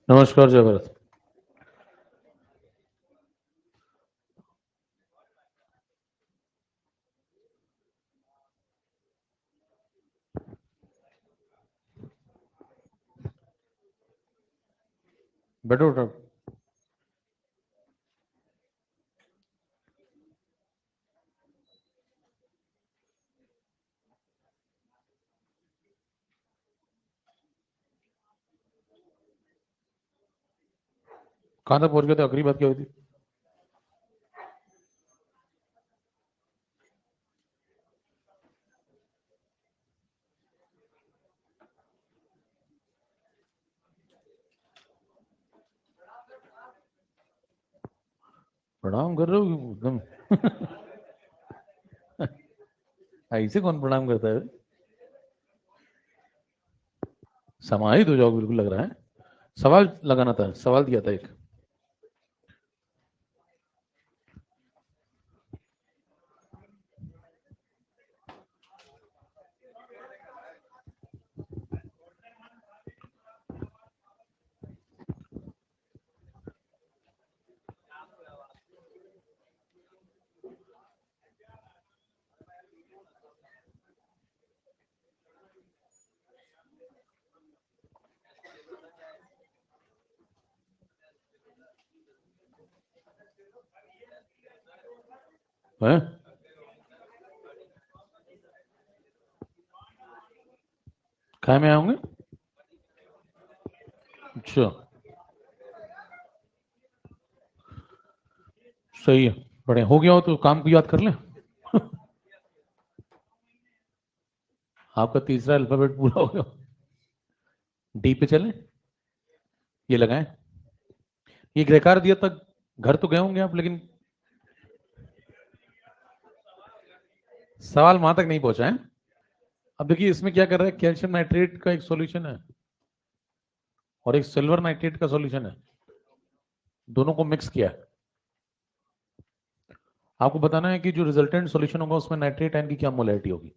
नमस्कार जय भरत। बैठो बैठो। कहाँ तक पहुंच गए थे? आखिरी बात क्या हुई थी? प्रणाम कर रहे हो एकदम। ऐसे कौन प्रणाम करता है? समाहित हो जाओ, बिल्कुल लग रहा है। सवाल लगाना था, सवाल दिया था एक। हैं? काय में आए होंगे? अच्छा, सही है। बढ़िया हो गया हो तो काम को याद कर लें। आपका तीसरा अल्फाबेट पूरा हो गया। डी पे चलें? ये लगाएं। ये ग्रेकार दिया तक घर तो गए होंगे आप, लेकिन सवाल वहां तक नहीं पहुंचा है। अब देखिए इसमें क्या कर रहा है, कैल्शियम नाइट्रेट का एक सॉल्यूशन है और एक सिल्वर नाइट्रेट का सॉल्यूशन है। दोनों को मिक्स किया है। आपको बताना है कि जो रिजल्टेंट सॉल्यूशन होगा उसमें नाइट्रेट आयन की क्या मोलैरिटी होगी।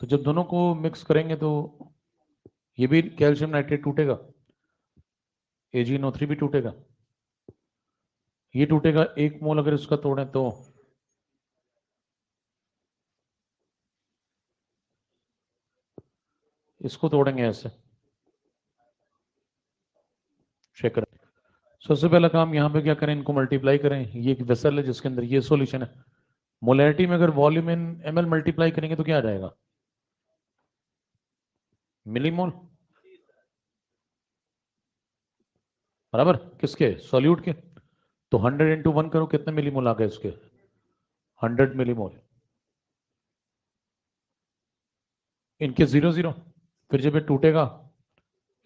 तो जब दोनों को मिक्स करेंगे तो ये भी कैल्शियम नाइट्रेट टूटेगा, AgNO3 भी टूटेगा। ये टूटेगा, एक मोल अगर इसका तोड़ें तो इसको तोड़ेंगे ऐसे। चेक करें। सबसे पहला काम यहाँ पे क्या करें, इनको मल्टीप्लाई करें। ये एक वेसल है जिसके अंदर ये सॉल्यूशन है। मोलैरिटी में अगर वॉल्यूम इन ml मल्टीप्लाई करेंगे तो क्या आ जाएगा? मिलीमोल। बराबर किसके? सॉल्यूट के। तो 100 × 1 करो, कितने मिलीमोल आ गए इसके? 100 मिलीमोल। इनके 0 0। फिर जब ये टूटेगा,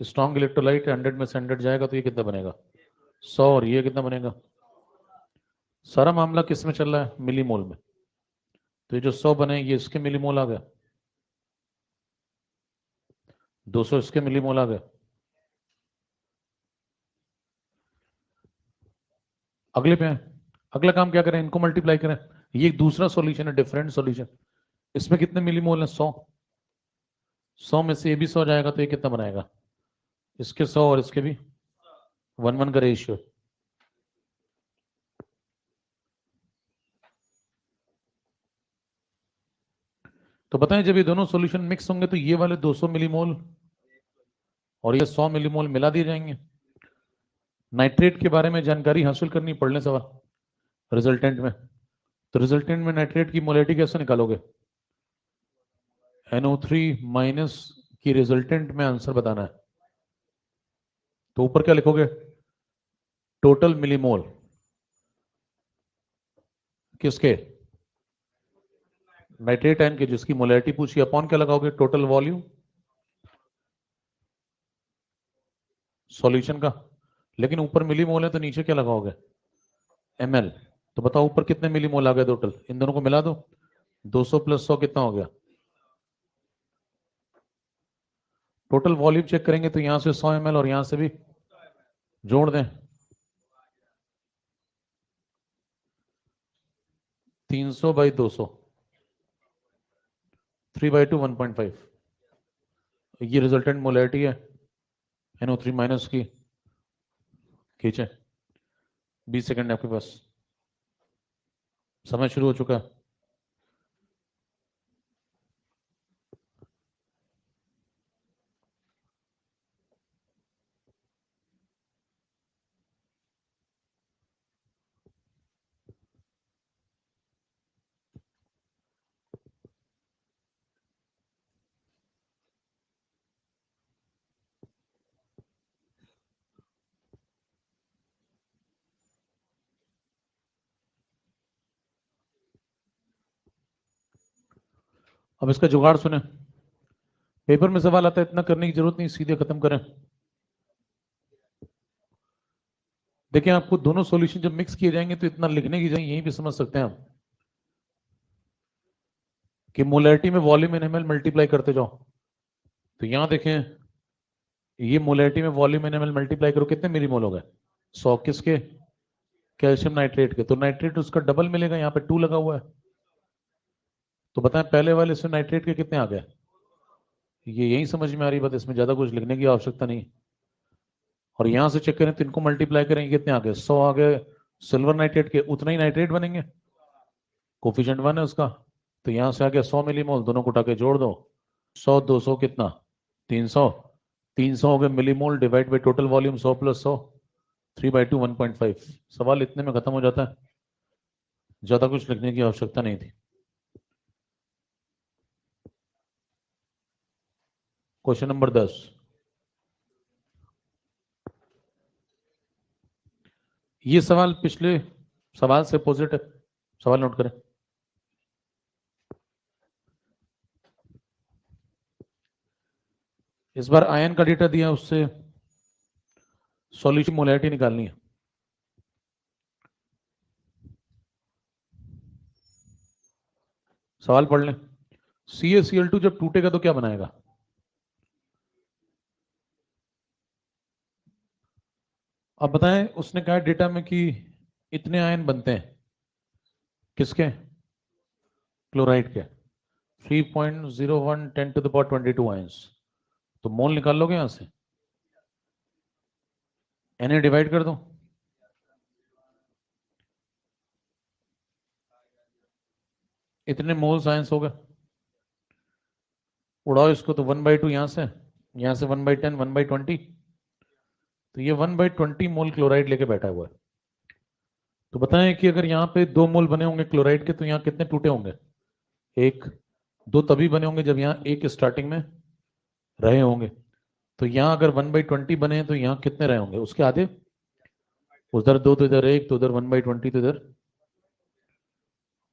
स्ट्रॉन्ग इलेक्ट्रोलाइट 100 में से 100 जाएगा तो ये कितना बनेगा? 100। और ये कितना बनेगा? सारा मामला किस में चल रहा है? मिलीमोल में। तो ये जो 100 बने ये इसके मिलीमोल आ गए, 200 इसके मिलीमोल आ गए। अगले पे है। अगला काम क्या करें, इनको मल्टीप्लाई करें। ये एक दूसरा सॉल्यूशन है, डिफरेंट सॉल्यूशन। इसमें कितने मिलीमोल है? 100। 100 में से ये भी 100 जाएगा तो ये कितना बनाएगा? इसके 100 और इसके भी 1:1 का रेशियो। तो बताएं जब ये दोनों सॉल्यूशन मिक्स होंगे तो ये वाले 200 मिलीमोल और ये 100 मिलीमोल मिला दिए जाएंगे। नाइट्रेट के बारे में जानकारी हासिल करनी पड़ने सवाल रिजल्टेंट में। तो रिजल्टेंट में नाइट्रेट की मोलैरिटी कैसे निकालोगे? NO3 माइनस की रिजल्टेंट में आंसर बताना है। तो ऊपर क्या लिखोगे? टोटल मिलीमोल किसके? नाइट्रेट आयन के, जिसकी मोलैरिटी पूछी। अपॉन क्या लगाओगे? टोटल वॉल्यूम सॉल्यूशन का। लेकिन ऊपर मिलीमोल है तो नीचे क्या लगाओगे? ml। तो बताओ ऊपर कितने मिलीमोल आ गए टोटल? इन दोनों को मिला दो। 200 + 100 कितना हो गया? टोटल वॉल्यूम चेक करेंगे तो यहां से 100 ml और यहां से भी जोड़ दें। 300/200, 3/2 1.5। ये रिजल्टेंट मोलैरिटी है। NO3 माइनस की खींचे। 20 सेकंड आपके पास, समय शुरू हो चुका है। अब इसका जुगाड़ सुने। पेपर में सवाल आता है, इतना करने की जरूरत नहीं, सीधे खत्म करें। देखिए, आपको दोनों सॉल्यूशन जब मिक्स किए जाएंगे तो इतना लिखने की जगह यहीं भी समझ सकते हैं आप कि मोलैरिटी में वॉल्यूम इन एमएल मल्टीप्लाई करते जाओ। तो यहां देखें, ये मोलैरिटी में वॉल्यूम इन एमएल मल्टीप्लाई करो, कितने मिलीमोल हो गए? 100 किसके? कैल्शियम नाइट्रेट के। तो नाइट्रेट उसका डबल मिलेगा, यहाँ पे 2 लगा हुआ है। तो बताएं पहले वाले से नाइट्रेट के कितने आ गए? ये यही समझ में आ रही बात, इसमें ज्यादा कुछ लिखने की आवश्यकता नहीं। और यहां से चेक करें तो इनको मल्टीप्लाई करेंगे, कितने आ गए? 100 आ गए सिल्वर नाइट्रेट के, उतना ही नाइट्रेट बनेंगे, कोफिशिएंट 1 है उसका। तो यहां से आ गया 100 मिलीमोल, दोनों को उठा के जोड़ दो। 100 200 कितना? 300। 300 हो गए millimole, divide by total volume 100 plus 100, 3/2 1.5। सवाल इतने में खत्म हो जाता है, ज्यादा कुछ लिखने की आवश्यकता नहीं थी। क्वेश्चन नंबर 10, ये सवाल पिछले सवाल से अपोजिट है। सवाल नोट करें। इस बार आयन का डेटा दिया, उससे सॉल्यूशन मोलैरिटी निकालनी है। सवाल पढ़ लें। CaCl2 जब टूटेगा तो क्या बनाएगा? अब बताएं, उसने कहा डेटा में कि इतने आयन बनते हैं, किसके? क्लोराइड के। 3.01 10⁻22 आयंस। तो मोल निकाल लोगे यहां से, Na डिवाइड कर दो। इतने मोल साइंस हो गए, उड़ाओ इसको। तो 1/2 यहां से 1/10 1/20। तो ये 1/20 मोल क्लोराइड लेके बैठा हुआ है। तो बताएं कि अगर यहाँ पे 2 मोल बने होंगे क्लोराइड के, तो यहाँ कितने टूटे होंगे? 1 2 तभी बने होंगे जब यहाँ 1 स्टार्टिंग में रहे होंगे। तो यहाँ अगर 1/20 बने हैं तो यहाँ कितने रहे होंगे? उसके आधे। उधर 2 तो इधर 1, तो उधर 1/20 तो इधर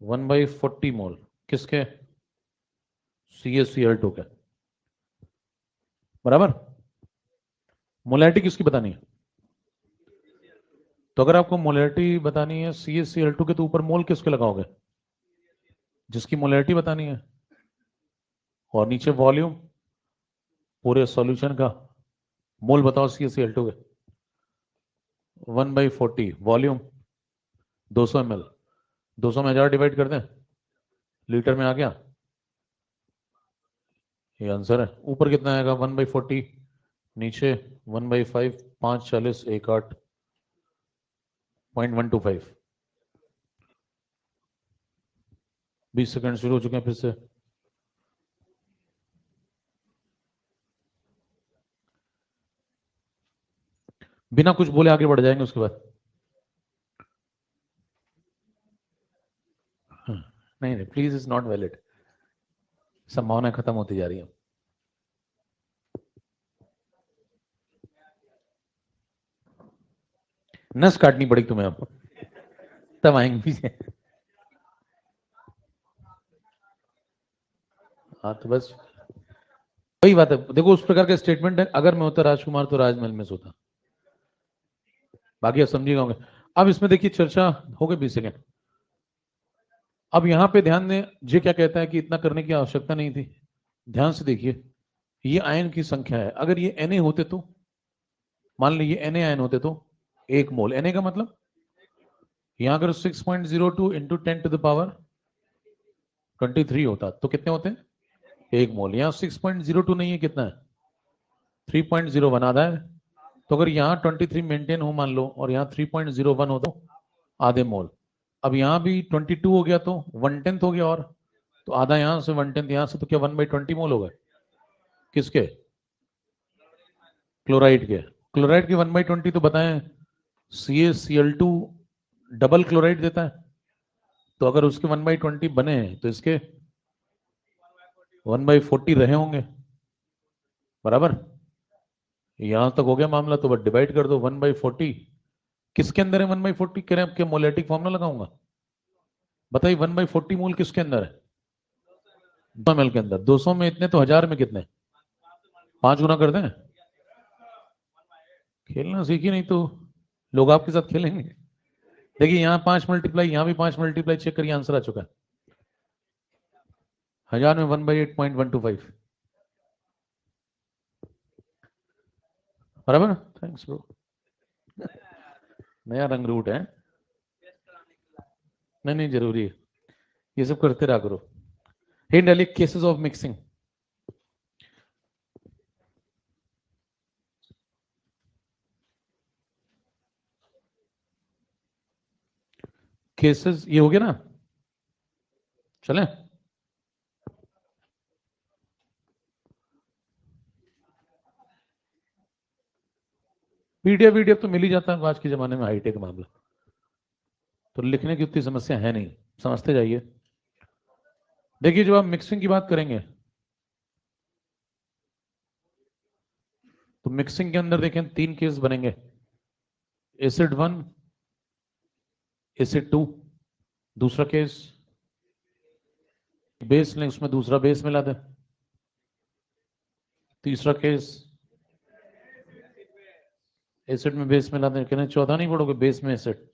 1/40 मोल किसके? CaCl2 के। बराबर। मोलैरिटी किसकी बतानी है? तो अगर आपको मोलैरिटी बतानी है CaCl2 के, तो ऊपर मोल किसके लगाओगे? जिसकी मोलैरिटी बतानी है। और नीचे वॉल्यूम पूरे सॉल्यूशन का। मोल बताओ CaCl2 के। 1/40 वॉल्यूम 200 ml। 200 में 1000 डिवाइड कर दें, लीटर में आ गया। ये आंसर है। ऊपर कितना आएगा? 1/40, नीचे 1/5, 5 40 1 8.125। 20 सेकंड शुरू हो चुके हैं फिर से। बिना कुछ बोले आगे बढ़ जाएंगे उसके बाद। नहीं नहीं, प्लीज इज नॉट वैलिड। संभावना खत्म होती जा रही है। नस काटनी पड़ेगी तुम्हें अब, तब आएंगे पीछे। हाँ तो बस वही बात है। देखो, उस प्रकार का स्टेटमेंट है, अगर मैं होता राजकुमार तो राजमहल में सोता। बाकी आप समझिएगा होंगे। अब इसमें देखिए, चर्चा हो गई 20 सेकेंड। अब यहां पे ध्यान दें, जे क्या कहता है कि इतना करने की आवश्यकता नहीं थी। ध्यान से देखिए, ये आयन की संख्या है। अगर ये Na होते तो, मान लीजिए Na आयन होते तो 1 मोल। Na का मतलब यहां अगर 6.02 इंटू 10⁻23 होता तो कितने होते हैं? 1 मोल। यहां 6.02 नहीं है, कितना है? 3.01 आधा है, तो अगर यहाँ 23 मेंटेन हो मान लो और यहाँ 3.01 हो तो आधे मोल। अब यहाँ भी 22 हो गया तो 1/10 हो गया, और तो आधा यहाँ से 1/10 यहाँ से, तो क्या 1/20 मोल हो गए किसके? क्लोराइड के। क्लोराइड के 1/20 तो बताएं, CaCl2 डबल क्लोराइड देता है, तो अगर उसके 1/20 बने तो इसके 1/40 रहे होंगे, बराबर। यहां तक हो गया मामला, तो बस डिवाइड कर दो 1/40। किसके अंदर है 1/40? कह रहे हैं मोलेटिक फॉर्मूला लगाऊंगा, बताइए 1/40 मोल किसके अंदर है? 200 ml के अंदर। 200 में इतने तो 1000 में कितने? 5 गुना कर दें। खेलना सीखिए, नहीं तो लोग आपके साथ खेलेंगे। देखिए यहाँ 5 मल्टीप्लाई, यहाँ भी 5 मल्टीप्लाई, चेक करिए आंसर आ चुका है। 1000 में 1/8.125, बराबर। Thanks bro. नया रंग रूट है, नहीं नहीं जरूरी है, ये सब करते रहा करो। हिंट डालिए, केसेस ऑफ मिक्सिंग। केसेस ये हो गया ना, चले। पीडीएफ वीडीएफ तो मिल ही जाता है आज के जमाने में, हाईटेक मामला, तो लिखने की उतनी समस्या है नहीं, समझते जाइए। देखिए जब आप मिक्सिंग की बात करेंगे तो मिक्सिंग के अंदर देखें 3 केस बनेंगे, एसिड 1, एसिड 2, दूसरा केस बेस लें, उसमें दूसरा बेस मिला दें, तीसरा केस एसिड में बेस मिला दें। कहने चौथा नहीं पढ़ोगे, बेस में एसिड।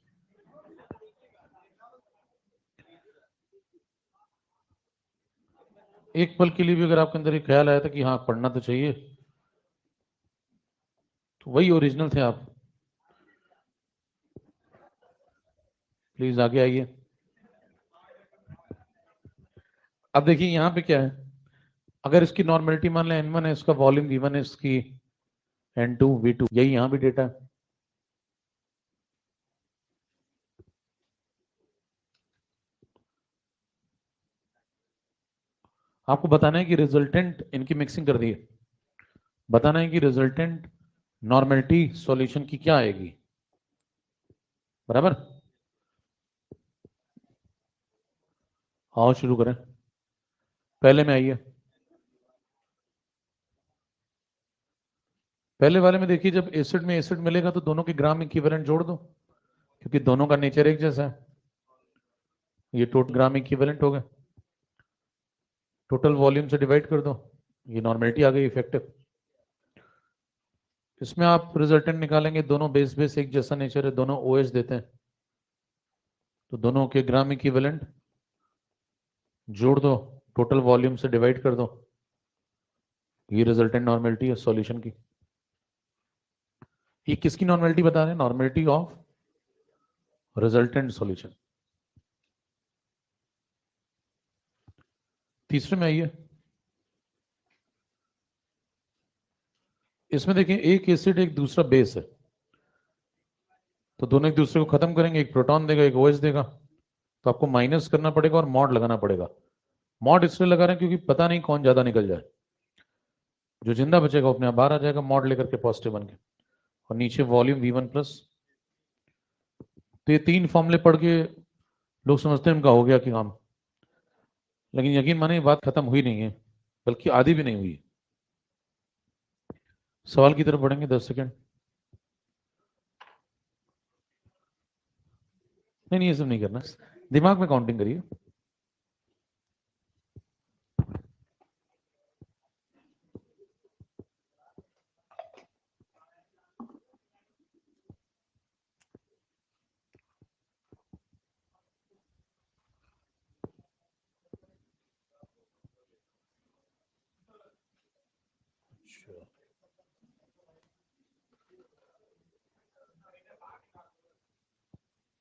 एक पल के लिए भी अगर आपके अंदर एक ख्याल आया था कि हाँ पढ़ना तो चाहिए, तो वही ओरिजिनल थे आप। प्लीज आगे आइए। अब देखिए यहाँ पे क्या है, अगर इसकी नॉर्मेलिटी मान लें N1 है, इसका वॉल्यूम V1 है, इसकी N2 V2, यही यहाँ भी डेटा है। आपको बताना है कि रिजल्टेंट इनकी मिक्सिंग कर दी है, बताना है कि रिजल्टेंट नॉर्मेलिटी सॉल्यूशन की क्या आएगी, बराबर। आओ शुरू करें, पहले में आइए। पहले वाले में देखिए, जब एसिड में एसिड मिलेगा तो दोनों के ग्राम इक्विवेलेंट जोड़ दो, क्योंकि दोनों का नेचर एक जैसा है। ये टोटल ग्राम इक्विवेलेंट हो गए, टोटल वॉल्यूम से डिवाइड कर दो, ये नॉर्मेलिटी आ गई इफेक्टिव। इसमें आप रिजल्टेंट निकालेंगे, दोनों बेस बेस एक जैसा नेचर है, दोनों OH देते हैं, तो दोनों के ग्राम इक्विवेलेंट जोड़ दो, टोटल वॉल्यूम से डिवाइड कर दो, ये रिजल्टेंट नॉर्मेलिटी है सॉल्यूशन की। ये किसकी नॉर्मेलिटी बता रहे हैं? Normality of resultant solution. तीसरे में आइए, इसमें देखिए एक एसिड एक दूसरा बेस है, तो दोनों एक दूसरे को खत्म करेंगे, एक प्रोटॉन देगा एक OH देगा, तो आपको माइनस करना पड़ेगा और मॉड लगाना पड़ेगा। मॉड इसलिए लगा रहे हैं क्योंकि पता नहीं कौन ज्यादा निकल जाए, जो जिंदा बचेगा अपने आप बाहर आ जाएगा मॉड लेकर के पॉजिटिव बन के, और नीचे वॉल्यूम V1 प्लस। तो ये 3 फॉर्मूले पढ़ के लोग समझते हैं उनका हो गया कि काम, लेकिन यकीन माने बात खत्म हुई नहीं है, बल्कि आधी भी नहीं हुई। सवाल की तरफ बढ़ेंगे, 10 सेकेंड। नहीं नहीं ये सब नहीं करना, दिमाग में काउंटिंग करिए।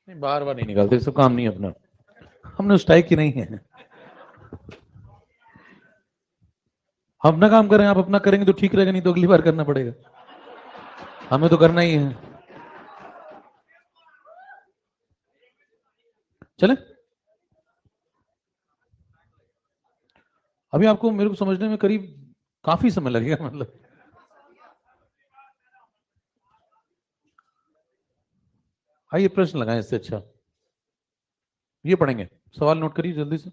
नहीं बार बार नहीं निकालते, सब काम नहीं अपना, हमने उस टाइप की नहीं है। हम अपना काम करें, आप अपना करेंगे तो ठीक रहेगा, नहीं तो अगली बार करना पड़ेगा, हमें तो करना ही है। चले, अभी आपको मेरे को समझने में करीब काफी समय लगेगा, मतलब आइए प्रश्न लगाएं, इससे अच्छा ये पढ़ेंगे। सवाल नोट करिए जल्दी से।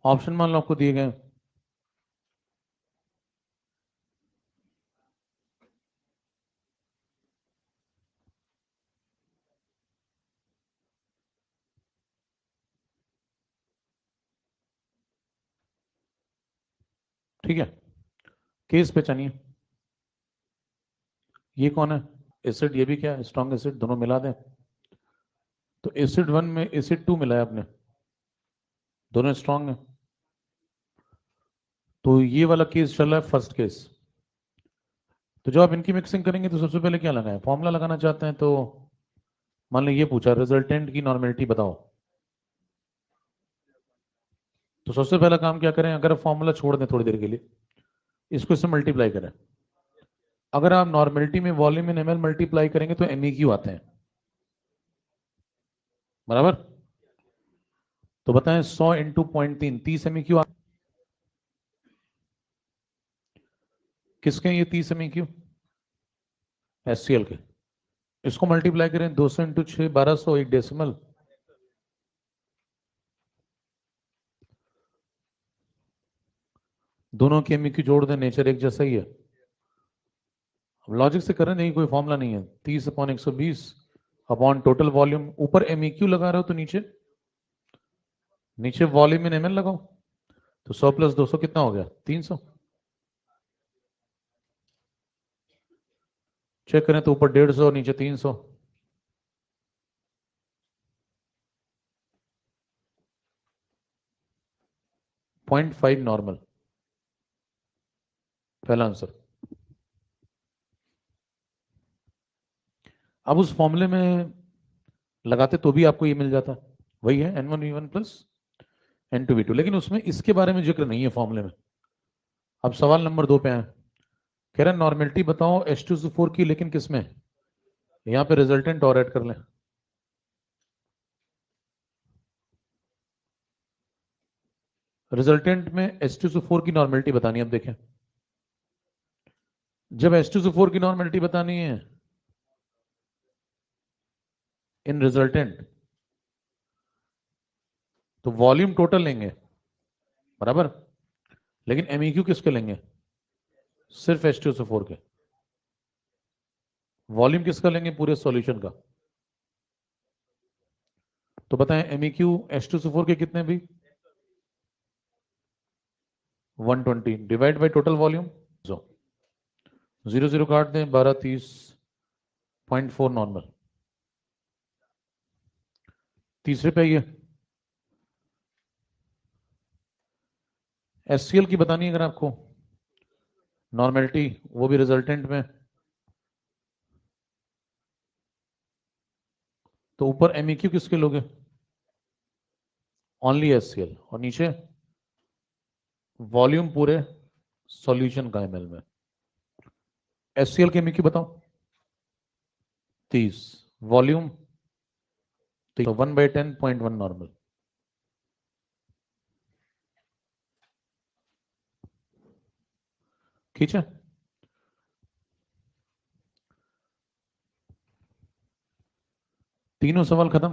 ऑप्शन मान लो आपको दिए गए, ठीक है। केस पहचानिए, ये कौन है एसिड, ये भी क्या है स्ट्रॉन्ग एसिड, दोनों मिला दें तो एसिड 1 में एसिड 2 मिलाया आपने, दोनों स्ट्रॉन्ग है। तो ये वाला केस चल रहा है फर्स्ट केस। तो जब आप इनकी मिक्सिंग करेंगे तो सबसे पहले क्या लगाएं, फॉर्मूला लगाना चाहते हैं तो मान लो ये पूछा रिजल्टेंट की नॉर्मेलिटी बताओ, तो सबसे पहला काम क्या करें, अगर फॉर्मूला छोड़ दें थोड़ी देर के लिए, इसको इससे मल्टीप्लाई करें। अगर आप नॉर्मेलिटी में वॉल्यूम इन ml मल्टीप्लाई करेंगे तो MEQ आते हैं, बराबर। तो बताएं 100 इंटू 0.3 30 MEQ किसके, ये 30 MEQ HCl के। इसको मल्टीप्लाई करें 200 इंटू 6 1200, एक डेसिमल, दोनों के MEQ जोड़ दें, नेचर एक जैसा ही है। अब लॉजिक से कर रहे नहीं, कोई फॉर्मूला नहीं है। 30 अपॉन 120 अपॉन टोटल वॉल्यूम, ऊपर MEQ लगा रहे हो तो नीचे नीचे वॉल्यूम इन ml लगाओ, तो 100 प्लस 200 कितना हो गया 300। चेक करें तो ऊपर 150 नीचे 300, 0.5 नॉर्मल, पहला आंसर। अब उस फॉर्मूले में लगाते तो भी आपको ये मिल जाता, वही है N1V1 प्लस N2V2, लेकिन उसमें इसके बारे में जिक्र नहीं है फॉर्मूले में। अब सवाल नंबर 2 पे आए, कह रहे हैं नॉर्मेलिटी बताओ H2SO4 की, लेकिन किसमें, यहां पे रिजल्टेंट और ऐड कर लें। रिजल्टेंट में H2SO4 की नॉर्मेलिटी बतानी है। अब देखें, जब H2SO4 की नॉर्मेलिटी बतानी है इन रिजल्टेंट, तो वॉल्यूम टोटल लेंगे, बराबर, लेकिन MEQ किसके लेंगे, सिर्फ H2SO4 के। वॉल्यूम किसका लेंगे, पूरे सॉल्यूशन का। तो बताएं MEQ H2SO4 के कितने भी, 120 डिवाइड बाय टोटल वॉल्यूम, 0 0 काट दें, 12 30 0.4 नॉर्मल। तीसरे पे ये HCl की बतानी है अगर आपको नॉर्मेलिटी, वो भी रिजल्टेंट में, तो ऊपर MEQ किसके लोगे, ओनली HCl, और नीचे वॉल्यूम पूरे सॉल्यूशन का ml में। HCl के MEQ बताओ 30, वॉल्यूम तो 1/10.1 नॉर्मल। ठीक है, तीनों सवाल खत्म।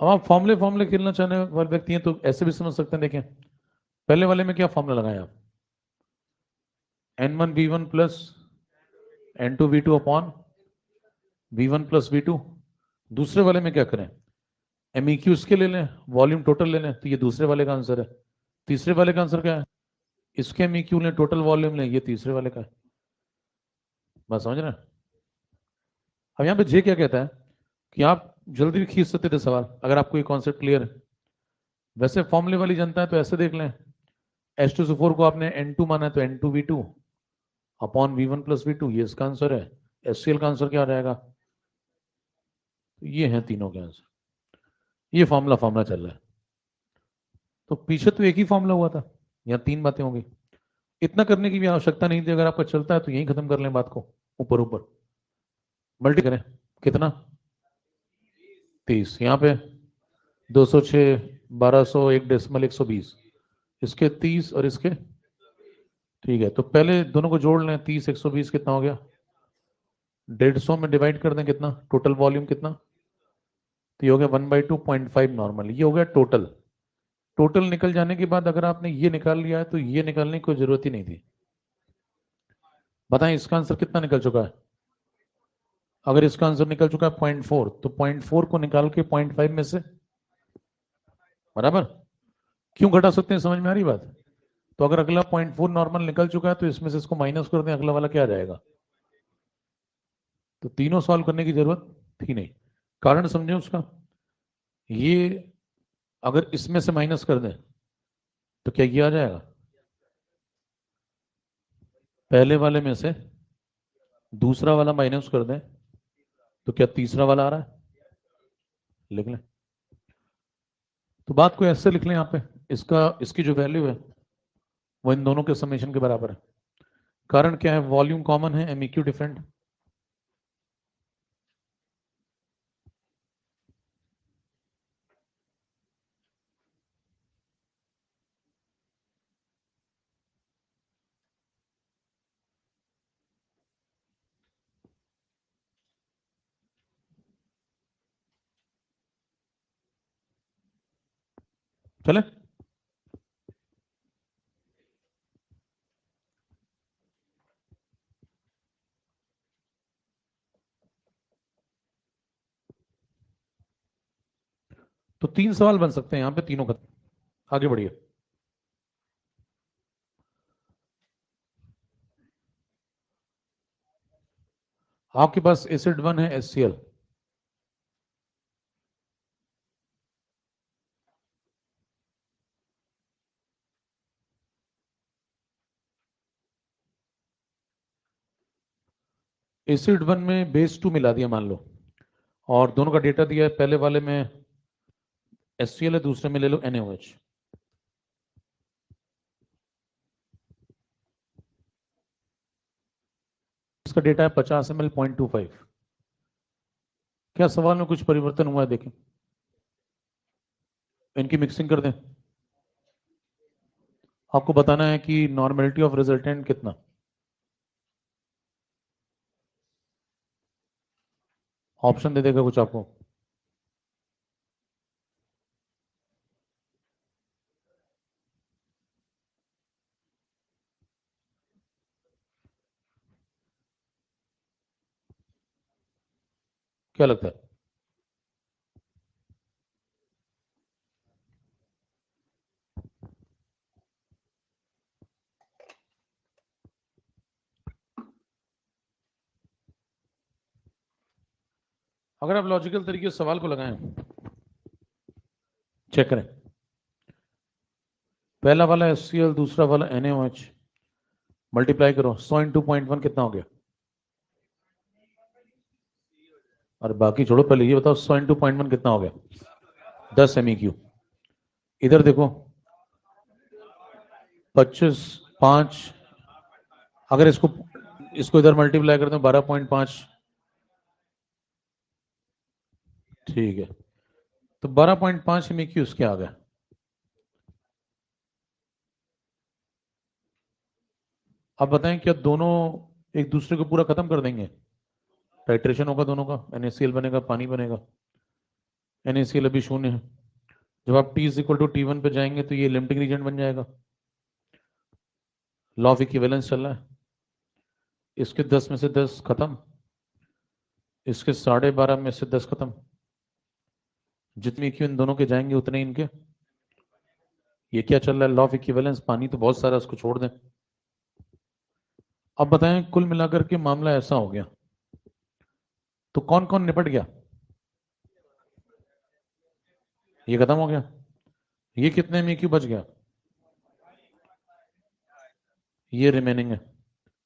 अब आप फॉर्मूले फॉर्मूले खेलना चाहने वाले व्यक्ति हैं तो ऐसे भी समझ सकते हैं। देखें पहले वाले में क्या फॉर्मूला लगाया आप, N1V1 plus N2V2 upon V1 plus V2। दूसरे वाले में क्या करें, MEQ इसके ले लें, वॉल्यूम टोटल ले लें, तो ये दूसरे वाले का आंसर है। तीसरे वाले का आंसर क्या है, इसके MEQ लें, टोटल वॉल्यूम लें, ये तीसरे वाले का है। बस समझ रहे हैं। अब यहाँ पे जे क्या कहता है कि आप जल्दी भी खींच सकते थे सवाल अगर आपको ये कॉन्सेप्ट क्लियर है। वैसे फॉर्मूले वाली जनता है तो ऐसे देख लें, H2SO4 को आपने N2 माना है तो N2V2 upon V1 plus V2, ये इसका आंसर है। HCl का आंसर क्या आ जाएगा? तो ये है तीनों के आंसर। ये फॉर्मूला फॉर्मूला चल रहा है। तो पीछे तो एक ही फॉर्मूला हुआ था, यहाँ तीन बातें होंगी। इतना करने की भी आवश्यकता नहीं थी, अगर आपका चलता है तो यही खत्म कर लें बात को, ऊपर ऊपर मल्टी करें। कितना? 30। यहाँ पे 206, 1200, 1 डेसिमल 120, इसके 30 और इसके, ठीक है। तो पहले दोनों को जोड़ लें, 30 120 कितना हो गया? 150 में डिवाइड कर दें, कितना टोटल वॉल्यूम कितना? तो ये हो गया 1/2.5 नॉर्मल। ये हो गया टोटल। टोटल निकल जाने के बाद अगर आपने ये निकाल लिया है तो ये निकालने की कोई जरूरत ही नहीं थी। बताएं इसका आंसर कितना निकल चुका है? अगर इसका आंसर निकल चुका है 0.4, तो 0.4 को निकाल के 0.5 में से बराबर क्यों घटा सकते हैं, समझ में आ रही बात? तो अगर अगला 0.4 नॉर्मल निकल चुका है तो इसमें से इसको माइनस कर दें, अगला वाला क्या आ जाएगा? तो तीनों सॉल्व करने की जरूरत थी नहीं। कारण समझे उसका? ये अगर इसमें से माइनस कर दें तो क्या ये आ जाएगा? पहले वाले में से दूसरा वाला माइनस कर दें तो क्या तीसरा वाला आ रहा है? लिख लें। तो बात को ऐसे लिख लें, यहाँ पे इसकी जो वैल्यू है वो इन दोनों के समेशन के बराबर है। कारण क्या है? वॉल्यूम कॉमन है, एमईक्यू डिफरेंट। चले। तो तीन सवाल बन सकते हैं यहाँ पे, तीनों खत्म। आगे बढ़िए। आपके पास एसिड 1 है HCl, एसिड 1 में बेस 2 मिला दिया मान लो, और दोनों का डेटा दिया है। पहले वाले में HCl है, दूसरे में ले लो NaOH। इसका डेटा है 50 ml 0.25। क्या सवाल में कुछ परिवर्तन हुआ है? देखें, इनकी मिक्सिंग कर दें। आपको बताना है कि नॉर्मेलिटी ऑफ रिजल्टेंट कितना। ऑप्शन दे देगा कुछ आपको। क्या लगता है? अगर आप लॉजिकल तरीके से सवाल को लगाएं, चेक करें। पहला वाला HCl, दूसरा वाला NaOH, मल्टीप्लाई करो, 100 इंटू 0.1 कितना हो गया? और बाकी छोड़ो, पहले ये बताओ 100 इंटू 0.1 कितना हो गया? 10 MEQ। इधर देखो, 25, 5, अगर इसको इसको इधर मल्टीप्लाई करते हैं 12.5, ठीक है। तो 12.5 MEQ इसके आ गया। अब बताएं क्या दोनों एक दूसरे को पूरा खत्म कर देंगे? टाइट्रेशन होगा दोनों का, NaCl बनेगा, पानी बनेगा। NaCl अभी शून्य है। जब आप T is equal to T1 पे जाएंगे तो ये लिमिटिंग रीजन बन जाएगा। लॉ ऑफ इक्विवेलेंस चल रहा है। इसके 10 में से 10 खत्म, इसके 12.5 में से 10 खत्म। जितने क्यों इन दोनों के जाएंगे उतने इनके। ये क्या चल रहा है? Law of equivalence. पानी तो बहुत सारा, उसको छोड़ दें। अब बताएं, कुल मिलाकर के मामला ऐसा हो गया। तो कौन कौन निपट गया? ये खत्म हो गया। ये कितने में क्यों बच गया? ये रिमेनिंग है।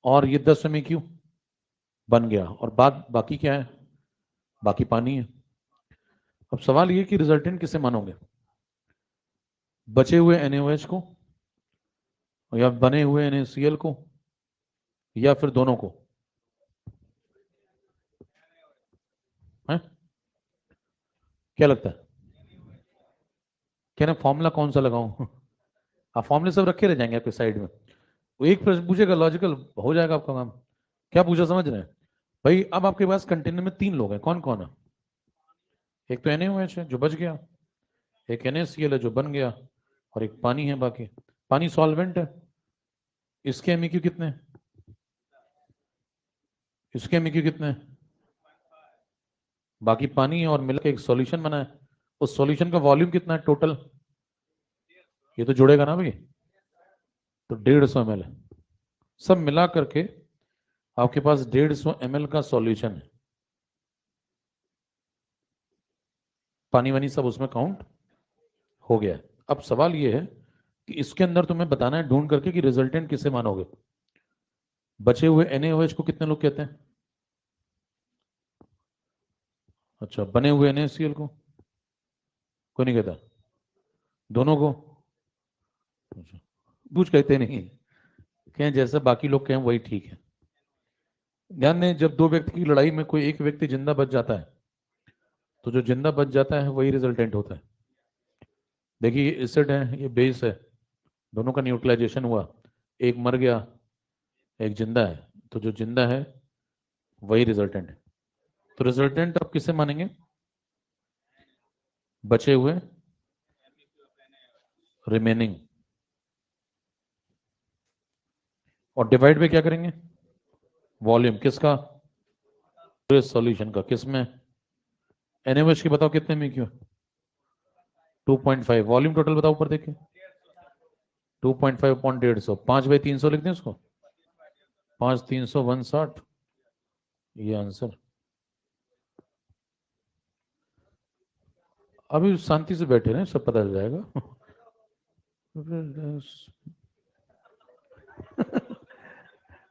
और ये 10 में क्यों बन गया? और बाकी क्या है? बाकी पानी है। अब सवाल ये कि रिजल्टेंट किसे मानोगे? बचे हुए NaOH को, या बने हुए NaCl को, या फिर दोनों को? है? क्या लगता है? क्या ना फॉर्मूला कौन सा लगाऊं? आप फॉर्मूले सब रखे रह जाएंगे आपके साइड में। वो एक प्रश्न पूछेगा, लॉजिकल हो जाएगा आपका काम। क्या पूछा समझ रहे हैं भाई? अब आपके पास कंटेनर में 3 लोग हैं, कौन कौन है? एक तो NaOH है जो बच गया, एक NaCl है जो बन गया, और एक पानी है बाकी। पानी सॉल्वेंट है। इसके MEQ कितने हैं? इसके MEQ कितने हैं? बाकी पानी है और मिलकर एक सॉल्यूशन बना है। उस सॉल्यूशन का वॉल्यूम कितना है टोटल? ये तो जुड़ेगा ना भाई। तो 150 ml है। सब मिला करके आपके पास 150 ml का सॉल्यूशन है। पानी वानी सब उसमें काउंट हो गया है। अब सवाल ये है कि इसके अंदर तुम्हें बताना है ढूंढ करके कि रिजल्टेंट किसे मानोगे। बचे हुए NaOH को कितने लोग कहते हैं? अच्छा, बने हुए NaCl को? कोई नहीं कहता? दोनों को? अच्छा, कुछ कहते नहीं। कहें जैसे बाकी लोग कहें वही ठीक है। ध्यान दें, जब 2 व्यक्ति की लड़ाई में कोई एक व्यक्ति जिंदा बच जाता है, तो जो जिंदा बच जाता है वही रिजल्टेंट होता है। देखिए, ये एसिड है, ये बेस है, दोनों का न्यूट्रलाइजेशन हुआ, एक मर गया, एक जिंदा है, तो जो जिंदा है वही रिजल्टेंट है। तो रिजल्टेंट आप किसे मानेंगे? बचे हुए, रिमेनिंग, और डिवाइड पे क्या करेंगे? वॉल्यूम किसका? पूरे सॉल्यूशन का। किसमें? NaOH की बताओ कितने में क्यों? 2.5। वॉल्यूम टोटल बताओ ऊपर देखिए। 2.5 अपॉन 150, 5/300 लिख दें उसको। 5/300 160। ये आंसर। अभी शांति से बैठे रहे, सब पता चल जाएगा।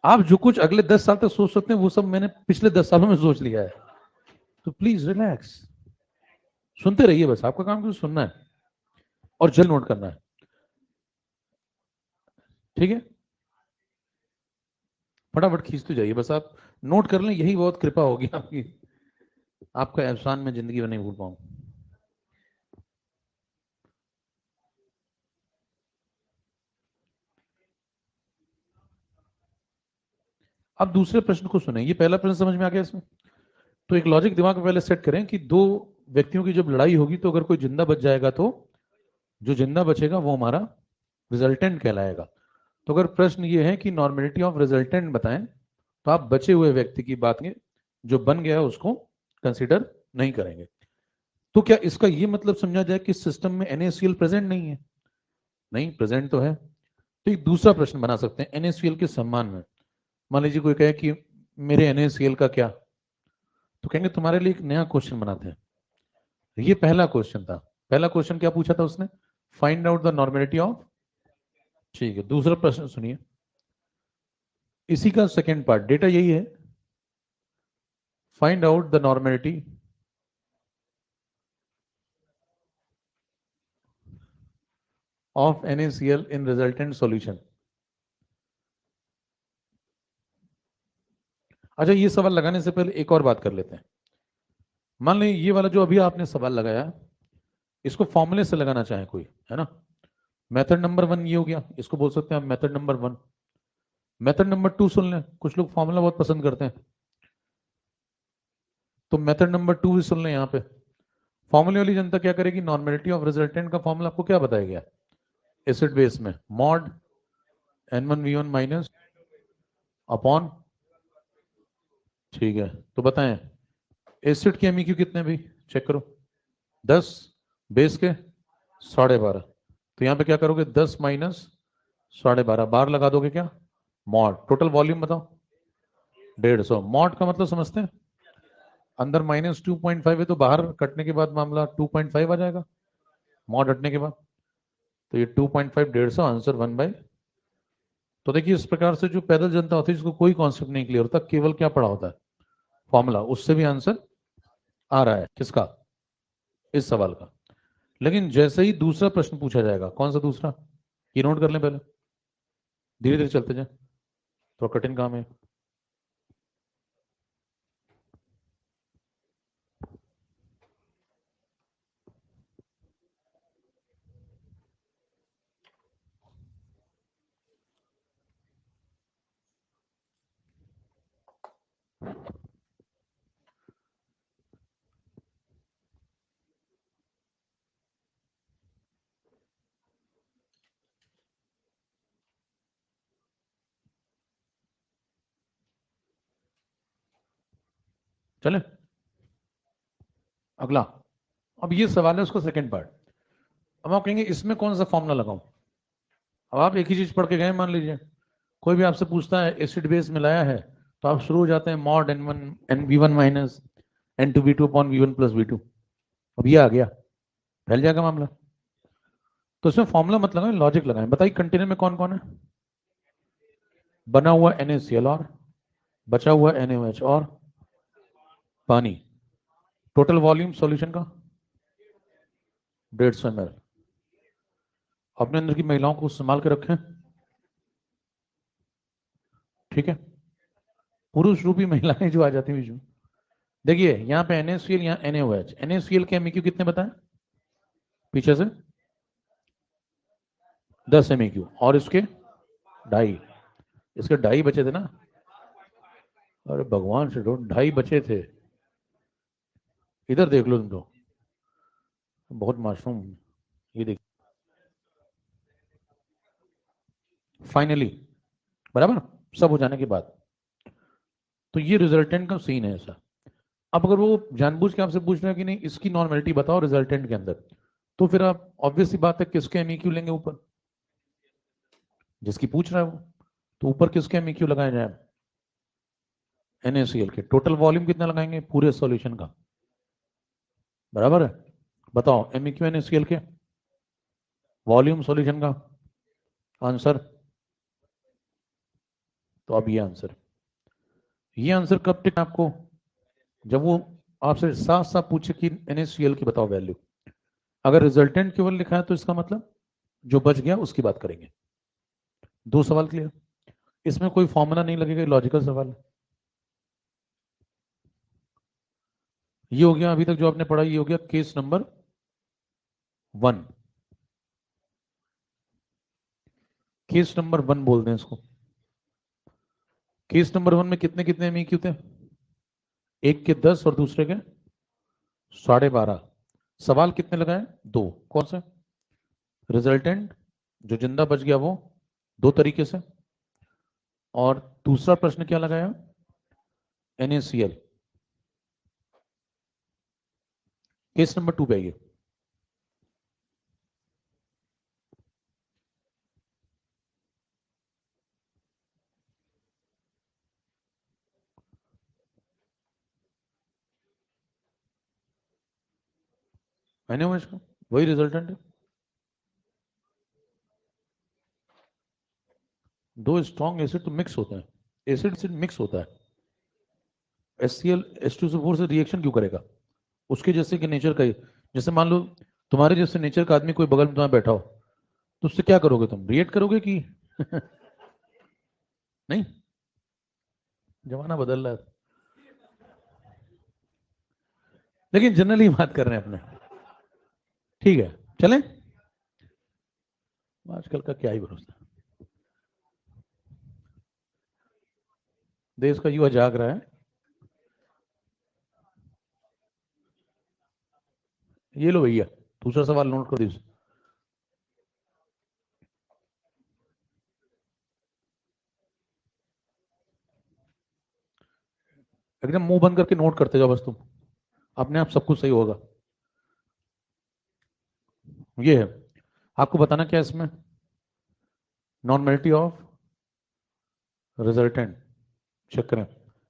आप जो कुछ अगले 10 साल तक सोच सकते हैं वो सब मैंने पिछले 10 सालों में सोच लिया है। तो प्लीज रिलैक्स, सुनते रहिए, बस आपका काम कुछ सुनना है और जल्द नोट करना है। ठीक है, फटाफट खींचते जाइए, बस आप नोट कर लें, यही बहुत कृपा होगी आपकी। आपका एहसान मैं जिंदगी में नहीं भूल पाऊं। अब दूसरे प्रश्न को सुने। ये पहला प्रश्न समझ में आ गया इसमें? तो एक लॉजिक दिमाग में पहले सेट करें कि 2 व्यक्तियों की जब लड़ाई होगी तो अगर कोई जिंदा बच जाएगा तो जो जिंदा बचेगा वो हमारा रिजल्टेंट कहलाएगा। तो अगर प्रश्न ये है कि नॉर्मेलिटी ऑफ रिजल्टेंट बताएं, तो आप बचे हुए व्यक्ति की बात में, जो बन गया है उसको कंसीडर नहीं करेंगे। तो क्या इसका ये मतलब समझा जाए कि सिस्टम में NaCl प्रेजेंट नहीं है? नहीं, प्रेजेंट तो है। तो एक दूसरा प्रश्न बना सकते हैं NaCl के सम्मान में। मान लीजिए कोई कहे कि मेरे NaCl का क्या, तो कहेंगे तुम्हारे लिए एक नया क्वेश्चन बनाते हैं। ये पहला क्वेश्चन था। पहला क्वेश्चन क्या पूछा था उसने? Find out the normality of. ठीक है, दूसरा प्रश्न सुनिए, इसी का सेकेंड पार्ट, डेटा यही है, find out the normality of NaCl in resultant solution. अच्छा, ये सवाल लगाने से पहले एक और बात कर लेते हैं। मान लें ये वाला जो अभी आपने सवाल लगाया, इसको फॉर्मूले से लगाना चाहे कोई, है ना? मेथड नंबर 1 ये हो गया, इसको बोल सकते हैं आप मेथड नंबर 1। मेथड नंबर 2 सुन लें, कुछ लोग फॉर्मूला बहुत पसंद करते हैं, तो मेथड नंबर 2 भी सुन लें। यहाँ पे फॉर्मूले वाली जनता क्या करेगी? नॉर्मेलिटी ऑफ रिजल्टेंट का फॉर्मूला आपको क्या बताया गया? एसिड बेस में मॉड N1V1 माइनस अपॉन। ठीक है, तो बताएं एसिड के MEQ कितने भी चेक करो। 10, बेस के 12.5। तो यहाँ पे क्या करोगे? 10 माइनस 12.5 बार लगा दोगे क्या? मॉड। टोटल वॉल्यूम बताओ? 150। मॉड का मतलब समझते हैं? अंदर -2.5 है तो बाहर कटने के बाद मामला 2.5 आ जाएगा मॉड हटने के बाद। तो ये 2.5 150 आंसर 1/। तो देखिए इस प्रकार से जो पैदल जनता होती है जिसको कोई कॉन्सेप्ट नहीं क्लियर होता, केवल क्या पढ़ा होता है फॉर्मूला, उससे भी आंसर आ रहा है किसका, इस सवाल का। लेकिन जैसे ही दूसरा प्रश्न पूछा जाएगा, कौन सा दूसरा, ये नोट कर लें पहले, धीरे धीरे चलते जाए, तो कठिन काम है। चले अगला। अब ये सवाल है उसका सेकंड पार्ट। अब आप कहेंगे इसमें कौन सा फॉर्मूला लगाऊं। अब आप एक ही चीज पढ़ के गए, मान लीजिए कोई भी आपसे पूछता है एसिड बेस मिलाया है, तो आप शुरू हो जाते हैं mod N1 minus N2V2 upon V1 plus V2। अब ये आ गया, फैल जाएगा मामला। तो इसमें फॉर्मूला मत लगाएं, लॉजिक लगाएं। बताइए कंटेनर में कौन कौन है, बना हुआ NaCl और बचा हुआ NaOH और पानी। टोटल वॉल्यूम सॉल्यूशन का 150 ml। अपने अंदर की महिलाओं को संभाल के रखें, ठीक है। पुरुष रूपी महिलाएं जो आ जाती हैं बीच में। देखिए यहाँ पे NaCl, यहाँ NaOH। NaCl के MEQ कितने बताएं पीछे से, 10 MEQ, और इसके ढाई, इसके ढाई बचे थे ना। अरे भगवान से डो, ढाई बचे थे। इधर देख लो तुम तो, बहुत मासूम। ये देख, फाइनली बराबर सब हो जाने के बाद, तो ये रिजल्टेंट का सीन है ऐसा। अब अगर वो जानबूझ के आपसे पूछ रहे हैं कि नहीं इसकी नॉर्मेलिटी बताओ रिजल्टेंट के अंदर, तो फिर आप ऑब्वियस सी बात है किसके एमईक्यू लेंगे ऊपर, जिसकी पूछ रहा है वो। तो ऊपर किसके एमईक्यू लगाए जाए, NaCl के। टोटल वॉल्यूम कितना लगाएंगे पूरे सॉल्यूशन का, बराबर है। बताओ एमईक्यू NaCl के, वॉल्यूम सॉल्यूशन का आंसर। तो अब ये आंसर कब तक आपको, जब वो आपसे साफ साफ पूछे कि NaCl की बताओ वैल्यू। अगर रिजल्टेंट केवल लिखा है तो इसका मतलब जो बच गया उसकी बात करेंगे। दो सवाल क्लियर, इसमें कोई फॉर्मूला नहीं लगेगा, लॉजिकल सवाल है। ये हो गया अभी तक जो आपने पढ़ा, ये हो गया केस नंबर 1। केस नंबर 1 बोलते हैं इसको। केस नंबर 1 में कितने कितने एमईक्यू थे, एक के 10 और दूसरे के 12.5। सवाल कितने लगाए, दो। कौन से, रिजल्टेंट जो जिंदा बच गया वो दो तरीके से, और दूसरा प्रश्न क्या लगाया, NaCl। केस नंबर 2 पे आइए। NaOH का वही रिजल्टेंट है। दो स्ट्रॉन्ग एसिड तो मिक्स होते हैं, एसिड एसिड मिक्स होता है। HCl H2SO4 से रिएक्शन क्यों करेगा, उसके जैसे कि नेचर का ही। जैसे मान लो तुम्हारे जैसे नेचर का आदमी कोई बगल में तुम्हारा बैठा हो, तो उससे क्या करोगे, तुम रिएक्ट करोगे कि नहीं, जमाना बदल रहा है। लेकिन जनरली बात कर रहे हैं अपने, ठीक है। चलें, आजकल का क्या ही भरोसा, देश का युवा जाग रहा है। ये लो भैया, दूसरा सवाल नोट कर दीजिए। एकदम मुंह बंद करके नोट करते जाओ बस तुम, अपने आप सब कुछ सही होगा। ये है, आपको बताना क्या है इसमें, नॉर्मेलिटी ऑफ रिजल्टेंट चेक करें।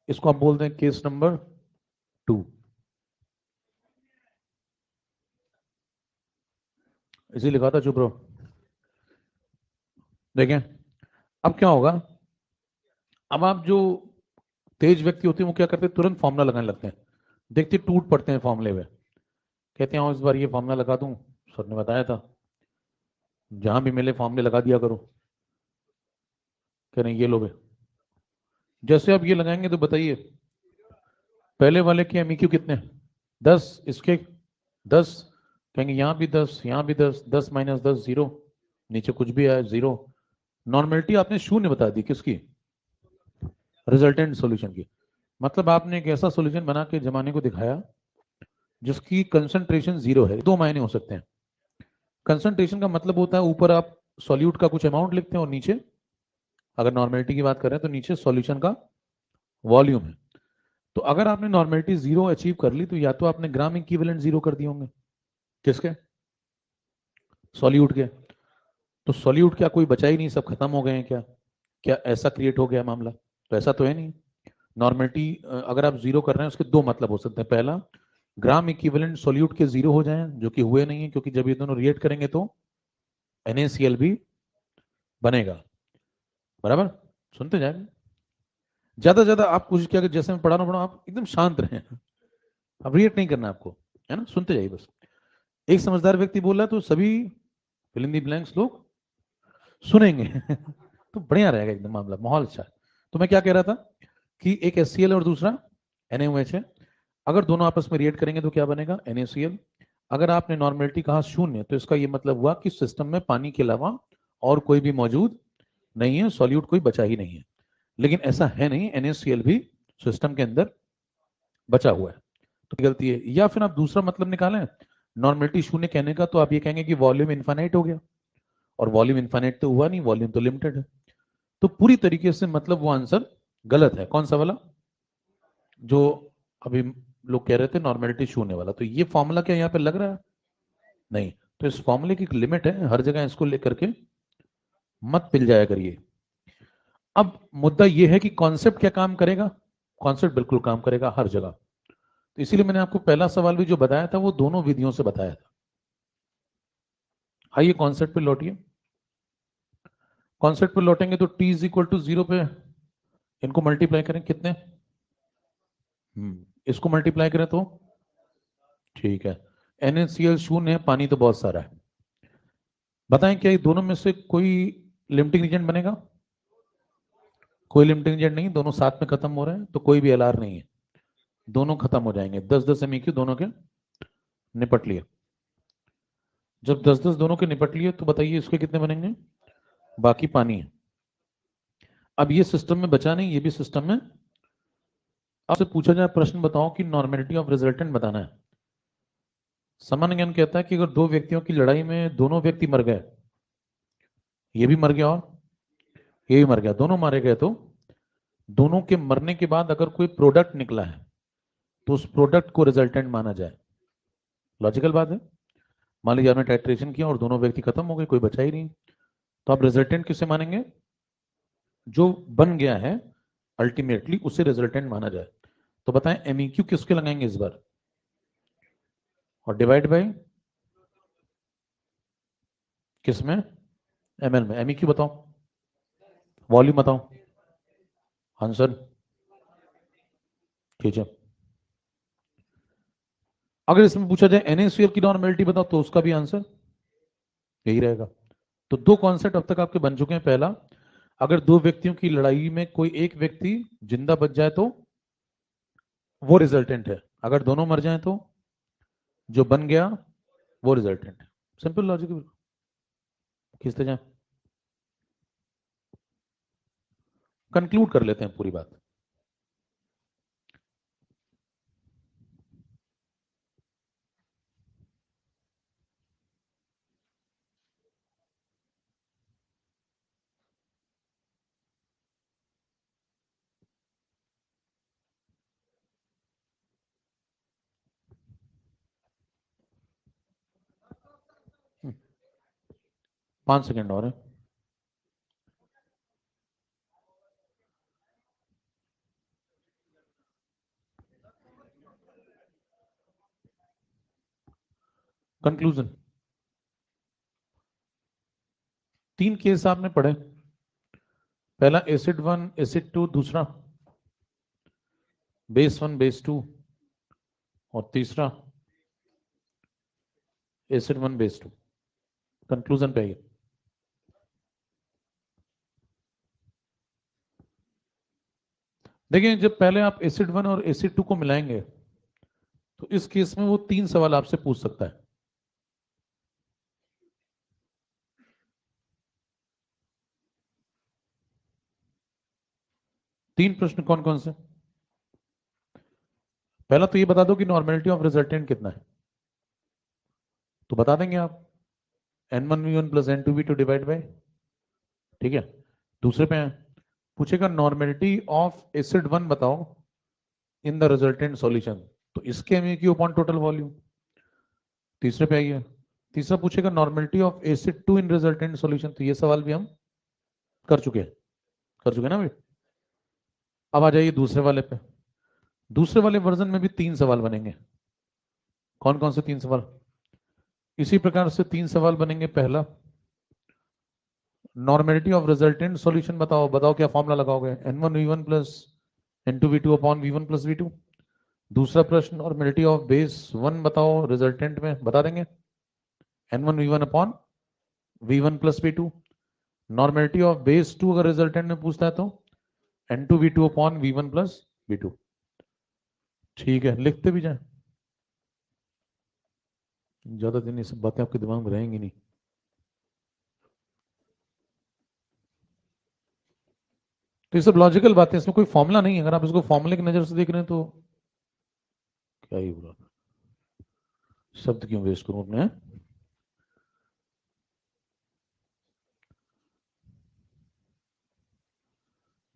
इसको आप बोलते हैं केस नंबर 2। इसी लिखा था, चुप रहो। देखें अब क्या होगा। अब आप जो तेज व्यक्ति होते हैं वो क्या करते हैं, तुरंत फॉर्मूला लगाने लगते हैं, देखते टूट पड़ते हैं फॉर्मूले में, कहते हैं इस बार ये फॉर्मूला लगा दूं, सर ने बताया था जहां भी मिले फॉर्मूले लगा दिया करो। कह रहे हैं ये लो बे। जैसे आप ये लगाएंगे तो बताइए पहले वाले के एमईक्यू कितने, 10, इसके 10, कहेंगे यहाँ भी 10, यहाँ भी 10, 10 - 10 0, नीचे कुछ भी आया 0। नॉर्मेलिटी आपने शून्य बता दी किसकी, रिजल्टेंट सॉल्यूशन की। मतलब आपने एक ऐसा सॉल्यूशन बना के जमाने को दिखाया जिसकी कंसंट्रेशन 0 है। दो मायने हो सकते हैं। कंसंट्रेशन का मतलब होता है ऊपर आप सॉल्यूट का कुछ अमाउंट लिखते हैं और नीचे, अगर नॉर्मेलिटी की बात कर रहे हैं तो नीचे सॉल्यूशन का वॉल्यूम है। तो अगर आपने नॉर्मेलिटी 0 अचीव कर ली तो या तो आपने ग्राम इक्विवेलेंट 0 कर दिए होंगे, किसके, सॉल्यूट के। तो सॉल्यूट क्या कोई बचा ही नहीं, सब खत्म हो गए हैं क्या, क्या ऐसा क्रिएट हो गया मामला, तो ऐसा तो है नहीं। नॉर्मेलिटी अगर आप 0 कर रहे हैं उसके दो मतलब हो सकते हैं। पहला, ग्राम इक्विवेलेंट सॉल्यूट के 0 हो जाएं, जो कि हुए नहीं है, क्योंकि जब ये दोनों रिएक्ट करेंगे तो NaCl भी बनेगा। बराबर, सुनते जाएंगे। ज्यादा ज्यादा आप कोशिश किया कि जैसे मैं पढ़ा रहा आप एकदम शांत रहें, अब रिएक्ट नहीं करना आपको, है ना, सुनते जाइए बस। एक समझदार व्यक्ति बोल रहा है तो सभी फिल इन द ब्लैंक्स लोग सुनेंगे तो बढ़िया रहेगा एकदम मामला, माहौल अच्छा है। तो मैं क्या कह रहा था कि एक HCl और दूसरा NaOH है, अगर दोनों आपस में रिएक्ट करेंगे तो क्या बनेगा, NaCl। अगर आपने नॉर्मेलिटी कहा शून्य तो इसका ये मतलब हुआ कि सिस्टम में पानी के अलावा और कोई भी मौजूद नहीं है, सॉल्यूट कोई बचा ही नहीं है। लेकिन ऐसा है नहीं, NaCl भी सिस्टम के अंदर बचा हुआ है, तो गलती है। या फिर आप दूसरा मतलब निकालें नॉर्मेलिटी शून्य कहने का, तो आप ये कहेंगे कि वॉल्यूम इनफाइनाइट हो गया, और वॉल्यूम इनफाइनाइट तो हुआ नहीं, वॉल्यूम तो लिमिटेड है। तो पूरी तरीके से मतलब वो आंसर गलत है। कौन सा वाला, जो अभी लोग कह रहे थे नॉर्मेलिटी शून्य वाला। तो ये फॉर्मूला क्या यहाँ पे लग रहा है, नहीं। तो इस फॉर्मूले की एक लिमिट है, हर जगह इसको लेकर के मत पिल जाया करिए। अब मुद्दा यह है कि कॉन्सेप्ट क्या काम करेगा, कॉन्सेप्ट बिल्कुल काम करेगा हर जगह। तो इसीलिए मैंने आपको पहला सवाल भी जो बताया था वो दोनों विधियों से बताया था। आइए कॉन्सेप्ट पे लौटिए। कॉन्सेप्ट पे लौटेंगे तो t इज इक्वल टू 0 पे इनको मल्टीप्लाई करें कितने, इसको मल्टीप्लाई करें तो ठीक है। NaCl शून्य है, पानी तो बहुत सारा है। बताएं क्या ये दोनों में से कोई लिमिटिंग एजेंट बनेगा, कोई लिमिटिंग एजेंट नहीं, दोनों साथ में खत्म हो रहे हैं, तो कोई भी LR नहीं है, दोनों खत्म हो जाएंगे। 10-10 MEQ दोनों के निपट लिए। जब 10-10 दोनों के निपट लिए तो बताइए इसके कितने बनेंगे, बाकी पानी है। अब ये सिस्टम में बचा नहीं, ये भी सिस्टम में। आपसे पूछा जाए प्रश्न, बताओ कि नॉर्मेलिटी ऑफ रिजल्टेंट बताना है। सामान्य ज्ञान कहता है कि अगर दो व्यक्तियों की लड़ाई में दोनों व्यक्ति मर गए, ये भी मर गया और ये भी मर गया, दोनों मारे गए, तो दोनों के मरने के बाद अगर कोई प्रोडक्ट निकला है तो उस प्रोडक्ट को रिजल्टेंट माना जाए। लॉजिकल बात है। मान लीजिए आपने टाइट्रेशन किया और दोनों व्यक्ति खत्म हो गए, कोई बचा ही नहीं, तो आप रिजल्टेंट किसे मानेंगे, जो बन गया है अल्टीमेटली उसे रिजल्टेंट माना जाए। तो बताएं MEQ किसके लगाएंगे इस बार, और डिवाइड बाय किस में, ML में। MEQ बताओ, वॉल्यूम बताओ, आंसर ठीक है। अगर इसमें पूछा जाए NaCl की नॉर्मेलिटी बताओ तो उसका भी आंसर यही रहेगा। तो दो कॉन्सेप्ट अब तक आपके बन चुके हैं। पहला, अगर दो व्यक्तियों की लड़ाई में कोई एक व्यक्ति जिंदा बच जाए तो वो रिजल्टेंट है, अगर दोनों मर जाए तो जो बन गया वो रिजल्टेंट है। सिंपल लॉजिक, खींचते जाए, कंक्लूड कर लेते हैं पूरी बात। हम्म, 5 सेकेंड और है। कंक्लूजन, तीन केस आपने पढ़े, पहला एसिड 1 एसिड 2, दूसरा बेस 1 बेस 2 और तीसरा एसिड 1 बेस 2। कंक्लूजन पे आइए। देखिए जब पहले आप एसिड 1 और एसिड 2 को मिलाएंगे तो इस केस में वो तीन सवाल आपसे पूछ सकता है। तीन प्रश्न कौन कौन से? पहला तो ये बता दो कि नॉर्मेलिटी ऑफ रिजल्टेंट कितना है, तो बता देंगे आप N1V1 plus N2V2 divide by, ठीक है। दूसरे पे पूछेगा नॉर्मेलिटी ऑफ एसिड 1 बताओ इन द रिजल्टेंट सॉल्यूशन, तो इसके एमईक्यू अपॉन टोटल वॉल्यूम। तीसरे पे आइए, तीसरा पूछेगा normality of acid 2 in resultant solution, तो ये सवाल भी हम कर चुके ना भाई। अब आ जाइए दूसरे वाले पे। दूसरे वाले वर्जन में भी तीन सवाल बनेंगे। कौन कौन से तीन सवाल? इसी प्रकार से तीन सवाल बनेंगे। पहला नॉर्मेलिटी ऑफ रिजल्टेंट सॉल्यूशन बताओ, बताओ क्या फॉर्मूला लगाओगे, N1V1 plus N2V2 upon V1 plus V2। दूसरा प्रश्न नॉर्मेलिटी ऑफ बेस 1 बताओ रिजल्टेंट में, बता देंगे N1V1 upon V1 plus V2। Normality of base 2 अगर रिजल्टेंट में पूछता है तो N2V2 upon V1 plus V2। ठीक है, लिखते भी जाए, ज्यादा दिन ये सब बातें आपके दिमाग में रहेंगी नहीं। तो ये सब लॉजिकल बातें, इसमें कोई फॉर्मूला नहीं है। अगर आप इसको फॉर्मूले की नजर से देख रहे हैं तो क्या ही बुरा, शब्द क्यों वेस्ट करूं अपने।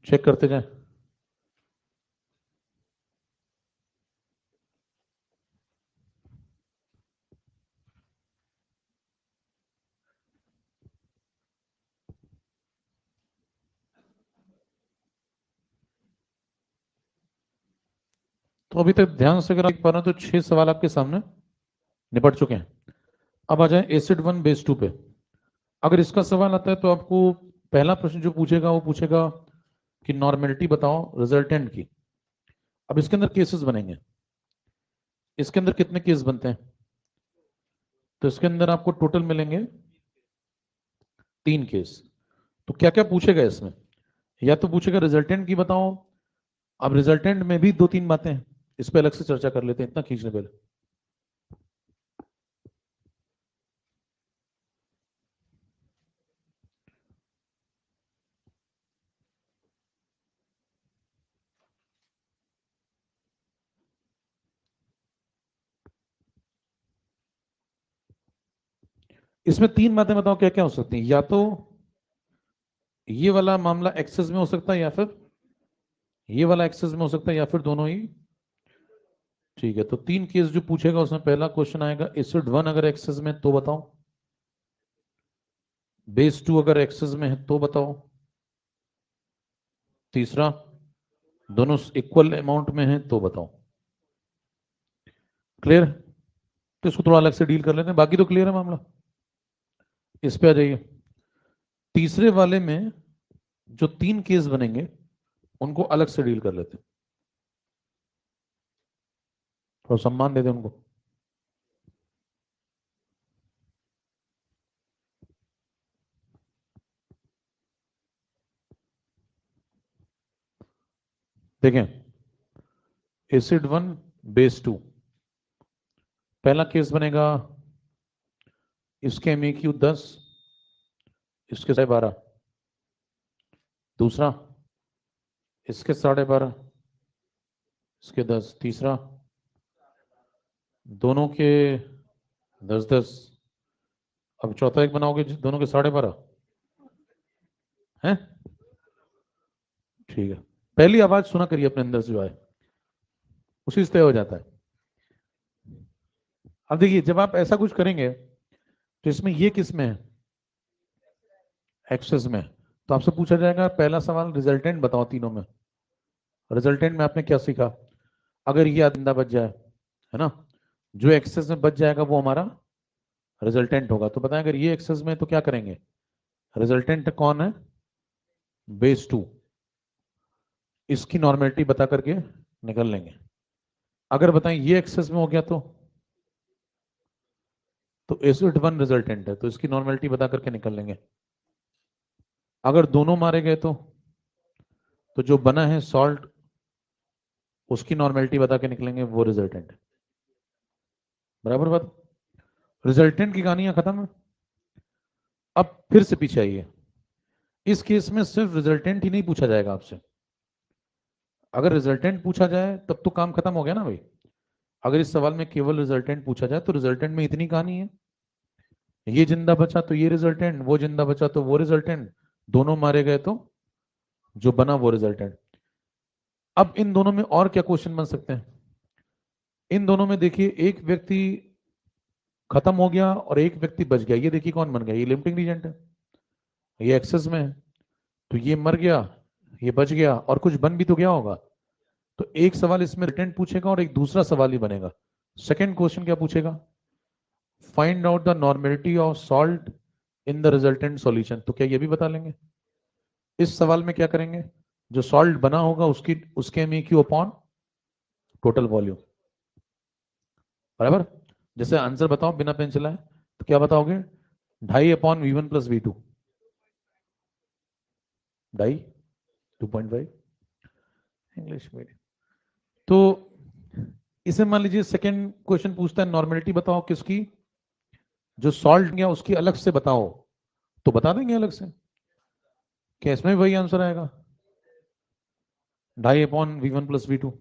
चेक करते जाए। तो अभी तक ध्यान से अगर आप देख पा रहे हो तो 6 सवाल आपके सामने निपट चुके हैं। अब आ जाए एसिड 1 बेस 2 पे। अगर इसका सवाल आता है तो आपको पहला प्रश्न जो पूछेगा वो पूछेगा कि नॉर्मेलिटी बताओ रिजल्टेंट की। अब इसके अंदर केसेस बनेंगे। इसके अंदर कितने केस बनते हैं? तो इसके अंदर आपको टोटल मिलेंगे 3 केस। तो क्या क्या पूछेगा इसमें? या तो पूछेगा रिजल्टेंट की बताओ। अब रिजल्टेंट में भी दो तीन बातें हैं, इस पे अलग से चर्चा कर लेते हैं, इतना खींचने पहले। इसमें तीन बातें बताओ क्या क्या हो सकती हैं। या तो ये वाला मामला एक्सेस में हो सकता है, या फिर ये वाला एक्सेस में हो सकता है, या फिर दोनों ही। ठीक है, तो तीन केस जो पूछेगा उसमें पहला क्वेश्चन आएगा एसिड 1 अगर एक्सेस में तो बताओ, बेस 2 अगर एक्सेस में है तो बताओ, तीसरा दोनों इक्वल अमाउंट में है तो बताओ। क्लियर? तो इसको थोड़ा अलग से डील कर लेते हैं, बाकी तो क्लियर है मामला। इस पे आ जाइए। तीसरे वाले में जो तीन केस बनेंगे उनको अलग से डील कर लेते हैं, थोड़ा सम्मान दे दें उनको। देखें, एसिड 1 बेस 2, पहला केस बनेगा इसके एमईक्यू 10, इसके 12.5। दूसरा इसके 12.5, इसके 10। तीसरा दोनों के 10-10। अब चौथा एक बनाओगे दोनों के 12.5 हैं। ठीक है, पहली आवाज सुना करिए अपने अंदर से जो आए उसी से तय हो जाता है। अब देखिए जब आप ऐसा कुछ करेंगे तो इसमें ये किस में है? एक्सेस में। तो आपसे पूछा जाएगा पहला सवाल रिजल्टेंट बताओ तीनों में। रिजल्टेंट में आपने क्या सीखा? अगर ये आइंदा बच जाए, है ना, जो एक्सेस में बच जाएगा वो हमारा रिजल्टेंट होगा। तो बताएं अगर ये एक्सेस में तो क्या करेंगे, रिजल्टेंट कौन है? बेस 2। इसकी नॉर्मेलिटी बता करके निकल लेंगे। अगर बताएं ये एक्सेस में हो गया तो एसिड 1 रिजल्टेंट है, तो इसकी नॉर्मेलिटी बता करके निकल लेंगे। अगर दोनों मारे गए तो जो बना है सॉल्ट, उसकी नॉर्मेलिटी बता के निकलेंगे, वो रिजल्टेंट है। बराबर बात। रिजल्टेंट की कहानियां खत्म है। अब फिर से पीछे आइए। इस केस में सिर्फ रिजल्टेंट ही नहीं पूछा जाएगा आपसे। अगर रिजल्टेंट पूछा जाए तब तो काम खत्म हो गया ना भाई। अगर इस सवाल में केवल रिजल्टेंट पूछा जाए तो रिजल्टेंट में इतनी कहानी है, ये जिंदा बचा तो ये रिजल्टेंट, वो जिंदा बचा तो वो रिजल्टेंट, दोनों मारे गए तो जो बना वो रिजल्टेंट। अब इन दोनों में और क्या क्वेश्चन बन सकते हैं? इन दोनों में देखिए, एक व्यक्ति खत्म हो गया और एक व्यक्ति बच गया। ये देखिए कौन बन गया, ये लिमिटिंग रीजेंट है, ये एक्सेस में है। तो ये मर गया, ये बच गया, और कुछ बन भी तो गया होगा। तो एक सवाल इसमें रिटेंट पूछेगा और एक दूसरा सवाल ही बनेगा। सेकंड क्वेश्चन क्या पूछेगा? Find out the normality of salt in the resultant solution. तो क्या ये भी बता लेंगे? इस सवाल में क्या करेंगे? जो सॉल्ट बना होगा उसके एमईक्यू अपॉन टोटल वॉल्यूम। बराबर। जैसे आंसर बताओ बिना पेन चलाए, तो क्या बताओगे? 2.5/V1 + V2। 2.5, 2.5, English medium. तो इसे मान लीजिए सेकंड क्वेश्चन पूछता है नॉर्मेलिटी बताओ किसकी, जो सॉल्ट गया उसकी अलग से बताओ। तो बता देंगे अलग से। क्या इसमें भी वही आंसर आएगा? 2.5/V1 + V2।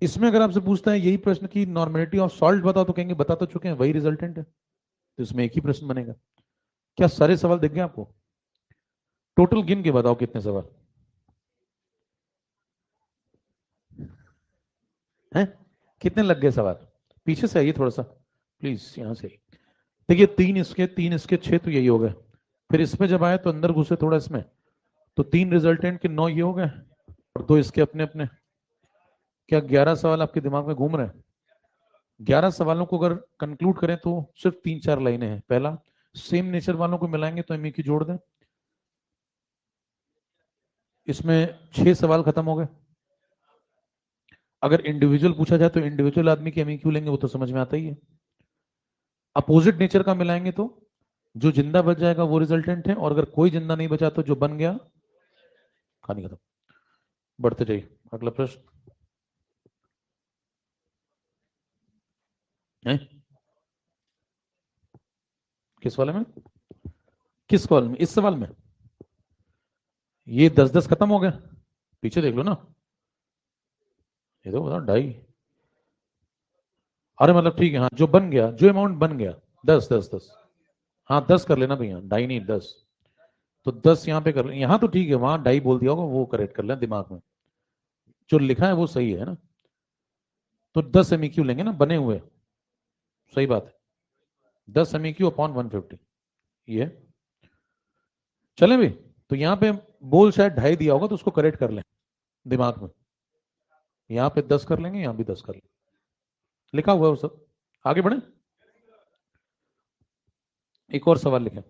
इसमें अगर आपसे पूछता है यही प्रश्न की नॉर्मेलिटी ऑफ सॉल्ट बताओ, तो कहेंगे बता तो चुके हैं, वही रिजल्टेंट है। तो इसमें एक ही प्रश्न बनेगा। क्या सारे सवाल दिख गए आपको? टोटल गिन के बताओ कितने सवाल हैं? कितने लग गए सवाल? पीछे से आइए थोड़ा सा प्लीज, यहां से। देखिए 3 इसके 6, तो यही हो गए। फिर इसमें जब आए तो अंदर घुसे थोड़ा इसमें, तो 3 रिजल्टेंट के 9 ये हो गए, और 2 इसके अपने अपने। क्या 11 सवाल आपके दिमाग में घूम रहे हैं? 11 सवालों को अगर कंक्लूड करें तो सिर्फ 3-4 लाइनें हैं। पहला, सेम नेचर वालों को मिलाएंगे तो एमईक्यू जोड़ दें। इसमें 6 सवाल खत्म हो गए। अगर इंडिविजुअल पूछा जाए तो इंडिविजुअल आदमी के एमईक्यू लेंगे, वो तो समझ में आता ही है। अपोजिट नेचर का मिलाएंगे तो जो जिंदा बच जाएगा वो रिजल्टेंट है, और अगर कोई जिंदा नहीं बचा तो जो बन गया, कहानी खत्म। बढ़ते जाइए, अगला प्रश्न है। किस वाले में? किस सवाल में? इस सवाल में ये 10-10 खत्म हो गया। पीछे देख लो ना, ये तो बताओ 2.5। अरे मतलब ठीक है, हाँ जो बन गया, जो अमाउंट बन गया, 10 10 10। हाँ 10 कर लेना भैया, 2.5 नहीं 10। तो 10 यहाँ पे कर ले, यहाँ तो ठीक है, वहां 2.5 बोल दिया होगा, वो करेक्ट कर लेना दिमाग में। जो लिखा है वो सही है ना? तो 10 एमईक्यू लेंगे ना बने हुए। सही बात है, 10 MEQ/150 ये। चले भी। तो यहाँ पे बोल शायद 2.5 दिया होगा, तो उसको करेक्ट कर लें दिमाग में। यहाँ पे 10 कर लेंगे, यहाँ भी 10 कर लेंगे, लिखा हुआ है वो सब। आगे बढ़े, एक और सवाल लिखें।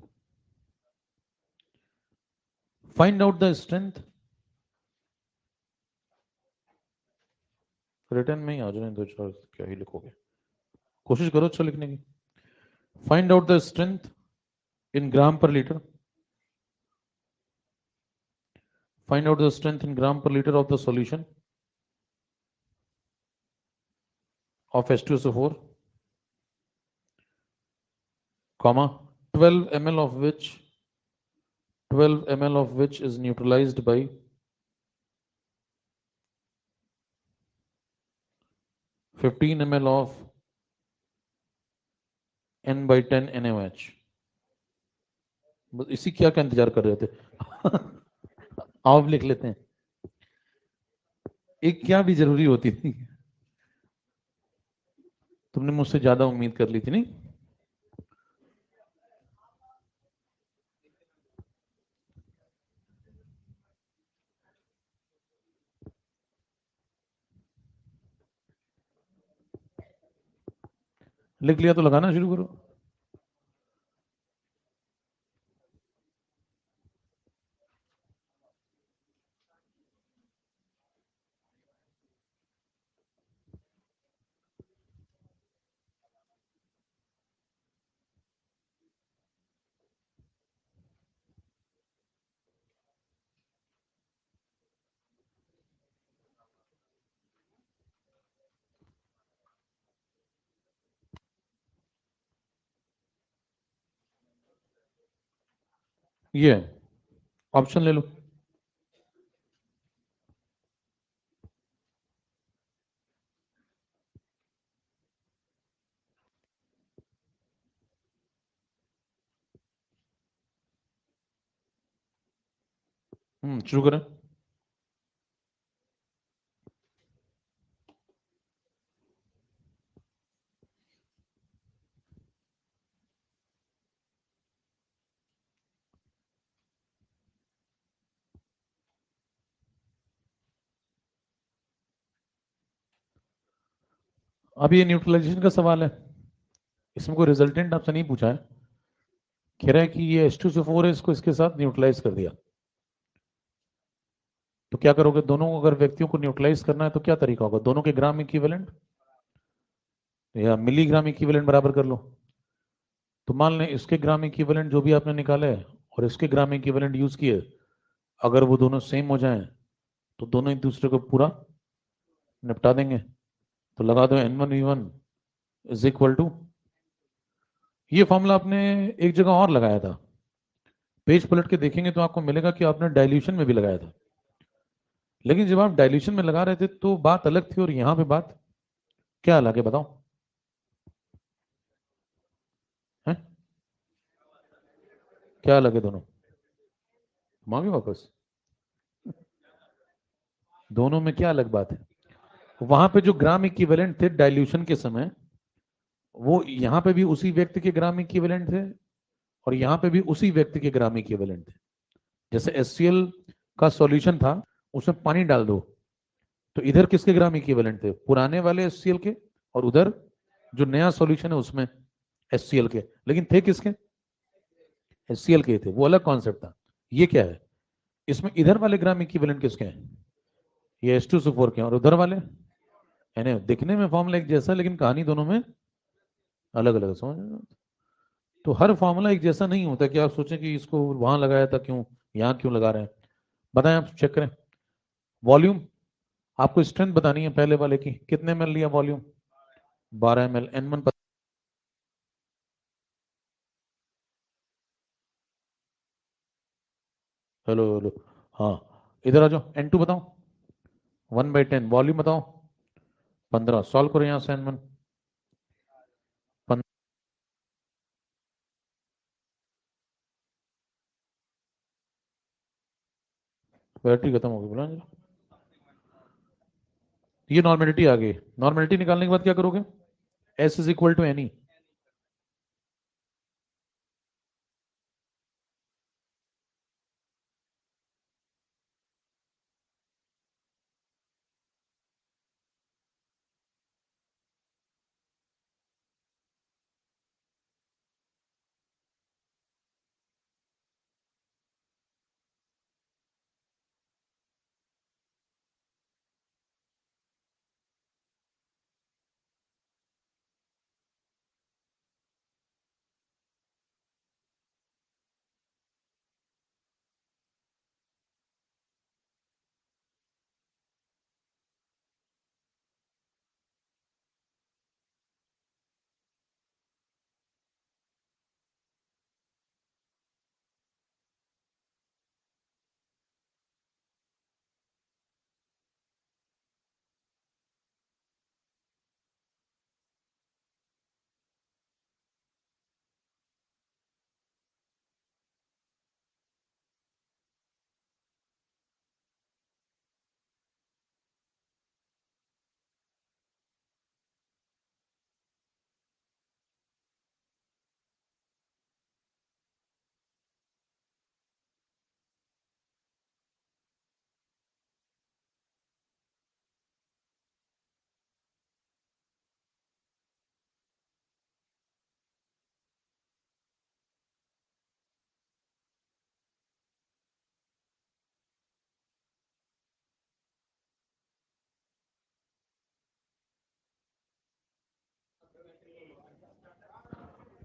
Find out the strength, return में ही आ जाए, दो चार क्या ही लिखोगे, कोशिश करो अच्छा लिखने की। Find out the strength in gram per litre. Find out the strength in gram per litre of the solution of H2SO4, comma 12 ml of which 12 ml of which is neutralized by 15 ml of N/10 NaOH। बस इसी क्या का इंतजार कर रहे थे? आओ अब लिख लेते हैं। एक क्या भी जरूरी होती थी? तुमने मुझसे ज्यादा उम्मीद कर ली थी नहीं? लिख लिया तो लगाना शुरू करो। ये ऑप्शन ले लो। शुरू करें। अब ये न्यूट्रलाइजेशन का सवाल है, इसमें कोई रिजल्टेंट आपसे नहीं पूछा है, कह रहा है कि ये H2SO4 है, इसको इसके साथ न्यूट्रलाइज कर दिया। तो क्या करोगे, दोनों को अगर व्यक्तियों को न्यूट्रलाइज करना है तो क्या तरीका होगा, दोनों के ग्राम इक्विवेलेंट या मिलीग्राम इक्विवेलेंट बराबर कर लो। तो मान लें इसके ग्राम इक्विवेलेंट जो भी आपने निकाले और इसके ग्राम इक्विवेलेंट यूज किए, अगर वो दोनों सेम हो जाएं तो दोनों एक दूसरे को पूरा निपटा देंगे। तो लगा दो N1V1 इज इक्वल टू, ये फॉर्मूला आपने एक जगह और लगाया था, पेज पलट के देखेंगे तो आपको मिलेगा कि आपने डाइल्यूशन में भी लगाया था, लेकिन जब आप डाइल्यूशन में लगा रहे थे तो बात अलग थी और यहां पे बात क्या अलग है बताओ है? क्या अलग है दोनों, मांगे वापस, दोनों में क्या अलग बात है? वहां पे जो ग्राम इक्विवेलेंट थे डाइल्यूशन के समय, वो यहां पे भी उसी व्यक्ति के ग्राम इक्विवेलेंट थे और यहां पे भी उसी व्यक्ति के ग्राम इक्विवेलेंट थे। जैसे HCl का सॉल्यूशन था, उसमें पानी डाल दो तो इधर किसके ग्राम इक्विवेलेंट थे, पुराने वाले HCl के, और उधर जो नया सॉल्यूशन है उसमें HCl के, लेकिन थे किसके, HCl के थे, वो अलग कॉन्सेप्ट था। ये क्या है, इसमें इधर वाले ग्राम इक्विवेलेंट किसके हैं, ये H2SO4 के हैं, और उधर वाले यानी दिखने में फॉर्मूला एक जैसा लेकिन कहानी दोनों में अलग अलग, समझ रहे हो? तो हर फॉर्मूला एक जैसा नहीं होता कि आप सोचें कि इसको वहां लगाया था क्यों, यहां क्यों लगा रहे हैं। बताएं, आप चेक करें। वॉल्यूम, आपको स्ट्रेंथ बतानी है पहले वाले की, कितने ml लिया volume, 12 ml, N1 hello hello, हाँ इधर आ जाओ, N2 बताओ, 1/10, वॉल्यूम बताओ 15, सॉल्व करो यहाँ से N1, बैटरी खत्म हो गई बोला जी। ये नॉर्मेलिटी आ गई, नॉर्मेलिटी निकालने के बाद क्या करोगे, S is equal to any,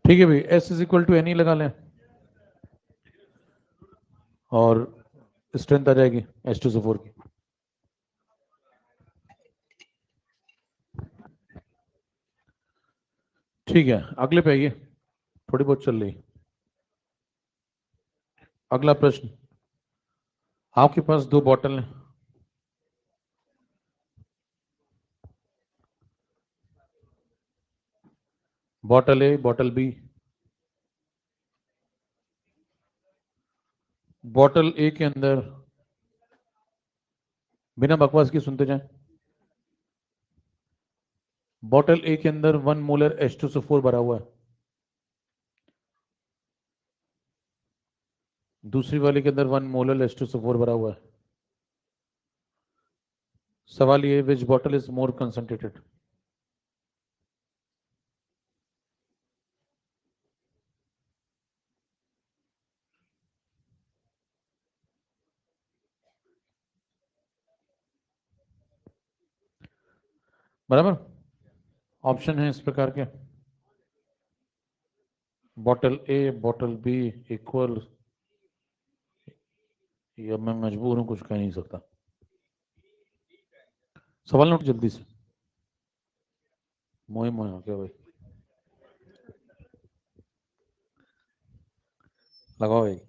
ठीक है भाई, S is equal to any लगा लें और स्ट्रेंथ आ जाएगी H2SO4 की। ठीक है, अगले पे आइए, थोड़ी बहुत चल रही। अगला प्रश्न, आपके पास दो बॉटल हैं, बॉटल ए बॉटल बी। बॉटल ए के अंदर, बिना बकवास की सुनते जाएं, बॉटल ए के अंदर 1 मोलर H2SO4 भरा हुआ है, दूसरी वाले के अंदर 1 मोलर H2SO4 भरा हुआ है। सवाल ये, विच बॉटल इज मोर कंसंट्रेटेड? बराबर, ऑप्शन है इस प्रकार के, बॉटल ए बॉटल बी इक्वल, या मैं मजबूर हूं, कुछ कह नहीं सकता। सवाल नोट जल्दी से, मोए मोए हो क्या भाई, लगाओ भाई।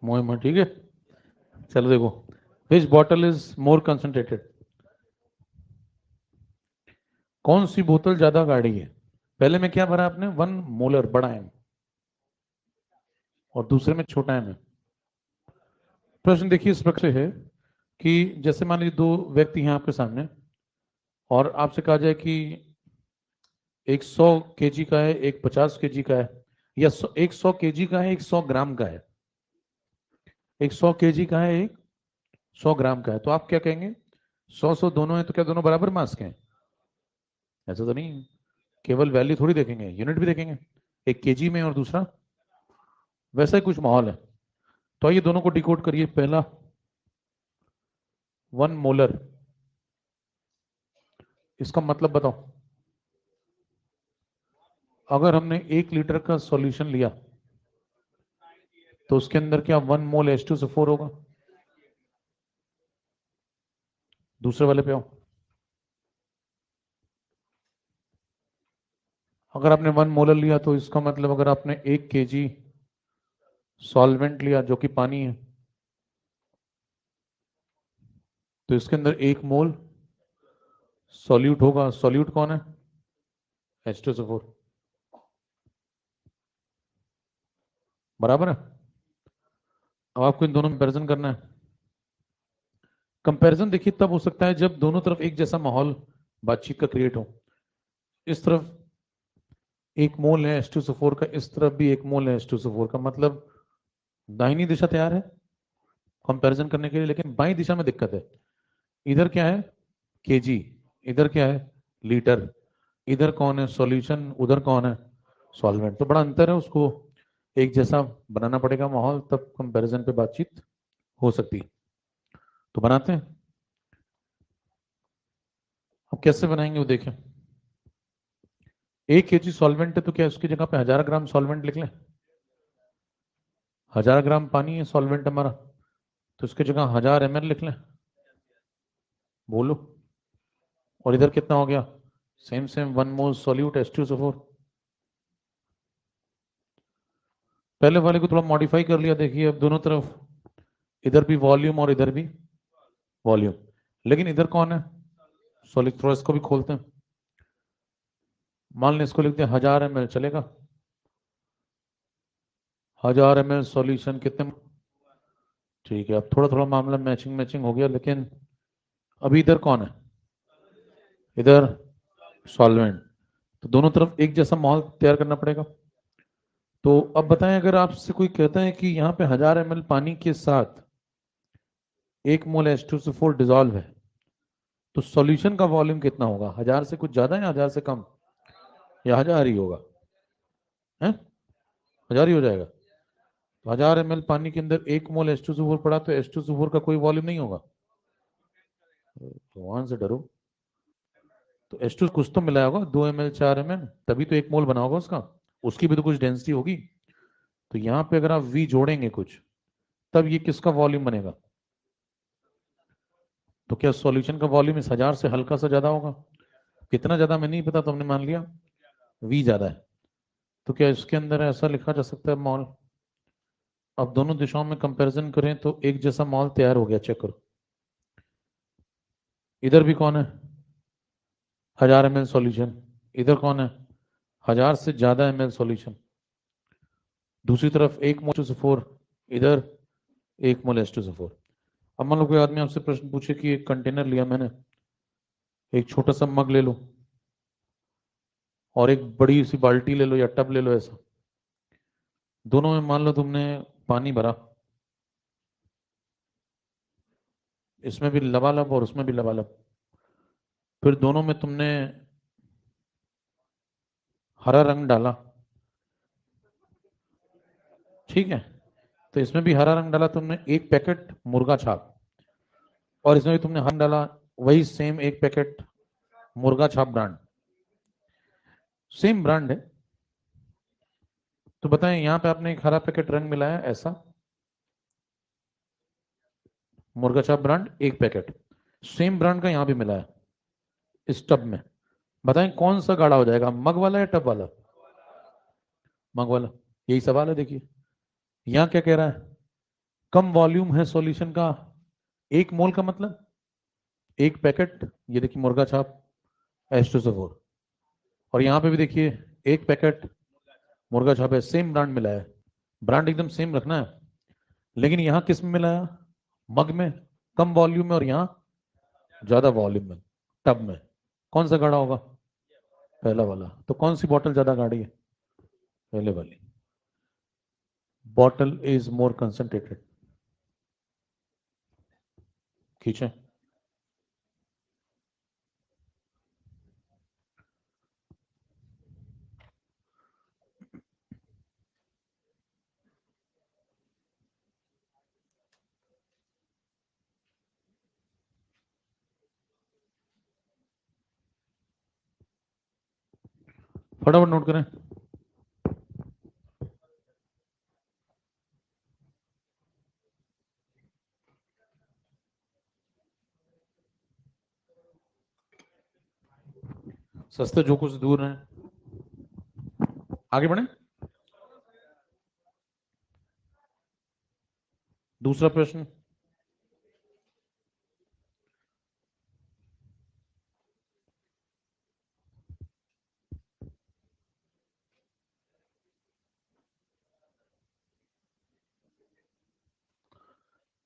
मोए मोए, ठीक है। चलो देखो, विच बॉटल इज मोर कंसंट्रेटेड, कौन सी बोतल ज्यादा गाढ़ी है? पहले में क्या भरा आपने, 1 मोलर बड़ा एम, और दूसरे में छोटा एम है। प्रश्न देखिए इस प्रकार से है कि जैसे मान लीजिए दो व्यक्ति हैं आपके सामने, और आपसे कहा जाए कि एक 100 केजी का है, एक 50 केजी का है, या एक 100 केजी का है, एक 100 ग्राम का है, एक 100 केजी का है, एक 100 ग्राम का है, तो आप क्या कहेंगे? 100 दोनों है तो क्या दोनों बराबर मास के हैं? ऐसा तो नहीं है। केवल वैल्यू थोड़ी देखेंगे, यूनिट भी देखेंगे, एक केजी में और दूसरा, वैसा ही कुछ माहौल है। तो आइए दोनों को डिकोड करिए। पहला, 1 मोलर, इसका मतलब बताओ। अगर हमने 1 लीटर का सॉल्यूशन लिया तो उसके अंदर क्या 1 मोल H2SO4 होगा? दूसरे वाले पे आओ, अगर आपने 1 मोलर लिया तो इसका मतलब अगर आपने 1 केजी सॉल्वेंट लिया जो कि पानी है, तो इसके अंदर 1 मोल सॉल्यूट होगा। सॉल्यूट कौन है? H2SO4, बराबर है। अब आपको इन दोनों में कंपेरिजन करना है। कंपैरिजन देखिए तब हो सकता है जब दोनों तरफ एक जैसा माहौल बातचीत का क्रिएट हो। इस तरफ 1 मोल है H2SO4 का, इस तरफ भी 1 मोल है H2SO4 का, मतलब दाहिनी दिशा तैयार है कंपैरिजन करने के लिए, लेकिन बाई दिशा में दिक्कत है। इधर क्या है? केजी, इधर क्या है? लीटर। इधर कौन है सॉल्यूशन, उधर कौन है सॉल्वेंट, तो बड़ा अंतर है, उसको एक जैसा बनाना पड़ेगा माहौल, तब कंपैरिजन पे बातचीत हो सकती है। तो बनाते हैं। अब कैसे बनाएंगे वो देखें। 1 केजी सॉल्वेंट है तो क्या उसकी जगह पे 1000 ग्राम सॉल्वेंट लिख लें? 1000 ग्राम पानी है सॉल्वेंट हमारा, तो उसकी जगह 1000 ml लिख लें? बोलो। और इधर कितना हो गया? सेम सेम 1 मोल सॉल्यूट H2SO4। पहले वाले को थोड़ा मॉडिफाई कर लिया, देखिए अब दोनों तरफ इधर भी वॉल्यूम और इधर भी वॉल्यूम, लेकिन इधर कौन है सॉलिड। थोड़ा इसको भी खोलते हैं, मान लें इसको लिखते हैं 1000 ml, चलेगा? 1000 ml सॉल्यूशन कितने, ठीक है। अब थोड़ा थोड़ा मामला मैचिंग मैचिंग हो गया, लेकिन अभी इधर कौन है? इधर सॉल्वेंट। तो दोनों तरफ एक जैसा माहौल तैयार करना पड़ेगा। तो अब बताएं, अगर आपसे कोई कहता है कि यहाँ पे 1000 ml पानी के साथ 1 मोल H2SO4 डिजॉल्व है, तो सॉल्यूशन का वॉल्यूम कितना होगा? 1000 से कुछ ज्यादा या 1000 से कम, या 1000 ही होगा? है, 1000 ही हो जाएगा। तो 1000 ml पानी के अंदर 1 मोल H2SO4 पड़ा, तो H2SO4 का कोई वॉल्यूम नहीं होगा। तो वहां से डरो। तो H2 कुछ तो मिलाया होगा, 2 ml 4 ml, तभी तो 1 मोल बना होगा उसका। उसकी भी तो कुछ डेंसिटी होगी। तो यहाँ पे अगर आप V जोड़ेंगे कुछ, तब ये किसका वॉल्यूम बनेगा? तो क्या सॉल्यूशन का वॉल्यूम इस 1000 से हल्का सा ज्यादा होगा? कितना ज्यादा मैं नहीं पता, तो हमने मान लिया V ज्यादा है। तो क्या इसके अंदर ऐसा लिखा जा सकता है मॉल? अब दोनों दिशाओं में कंपैरिजन करें तो एक जैसा मॉल तैयार हो गया, चेक करो। इधर भी कौन है? 1000 ml सॉल्यूशन। इधर कौन है? 1000 से ज्यादा ml सॉल्यूशन। दूसरी तरफ 1 मोल H2SO4, इधर 1 मोल H2SO4। अब मान लो कोई आदमी आपसे प्रश्न पूछे कि एक कंटेनर लिया मैंने, एक छोटा सा मग ले लो और एक बड़ी सी बाल्टी ले लो या टब ले लो, ऐसा दोनों में मान लो तुमने पानी भरा, इसमें भी लबालब और उसमें भी लबालब, फिर दोनों में तुमने हरा रंग डाला, ठीक है? तो इसमें भी हरा रंग डाला तुमने, एक पैकेट मुर्गा छाप, और इसमें भी तुमने हरा रंग डाला, वही सेम एक पैकेट मुर्गा छाप ब्रांड, सेम ब्रांड है। तो बताएं, यहां पे आपने एक हरा पैकेट रंग मिलाया ऐसा, मुर्गा छाप ब्रांड एक पैकेट, सेम ब्रांड का यहां भी मिलाया इस टब में। बताएं कौन सा गाढ़ा हो जाएगा, मग वाला या टब वाला? मग वाला। यही सवाल है, देखिए यहां क्या कह रहा है, कम वॉल्यूम है सॉल्यूशन का, 1 मोल का मतलब एक पैकेट, ये देखिए मुर्गा छाप H2SO4, और यहाँ पे भी देखिए एक पैकेट मुर्गा छाप है, सेम ब्रांड मिला है। ब्रांड एकदम सेम रखना है, लेकिन यहाँ किस में मिलाया? मग में, कम वॉल्यूम में, और यहाँ ज्यादा वॉल्यूम में, टब में। कौन सा गाढ़ा होगा? पहला वाला। तो कौन सी बॉटल ज्यादा गाढ़ी है? पहले वाली। Bottle is more concentrated. खींचे। फटाफट नोट करें। सस्ते जो कुछ दूर हैं, आगे बढ़े। दूसरा प्रश्न।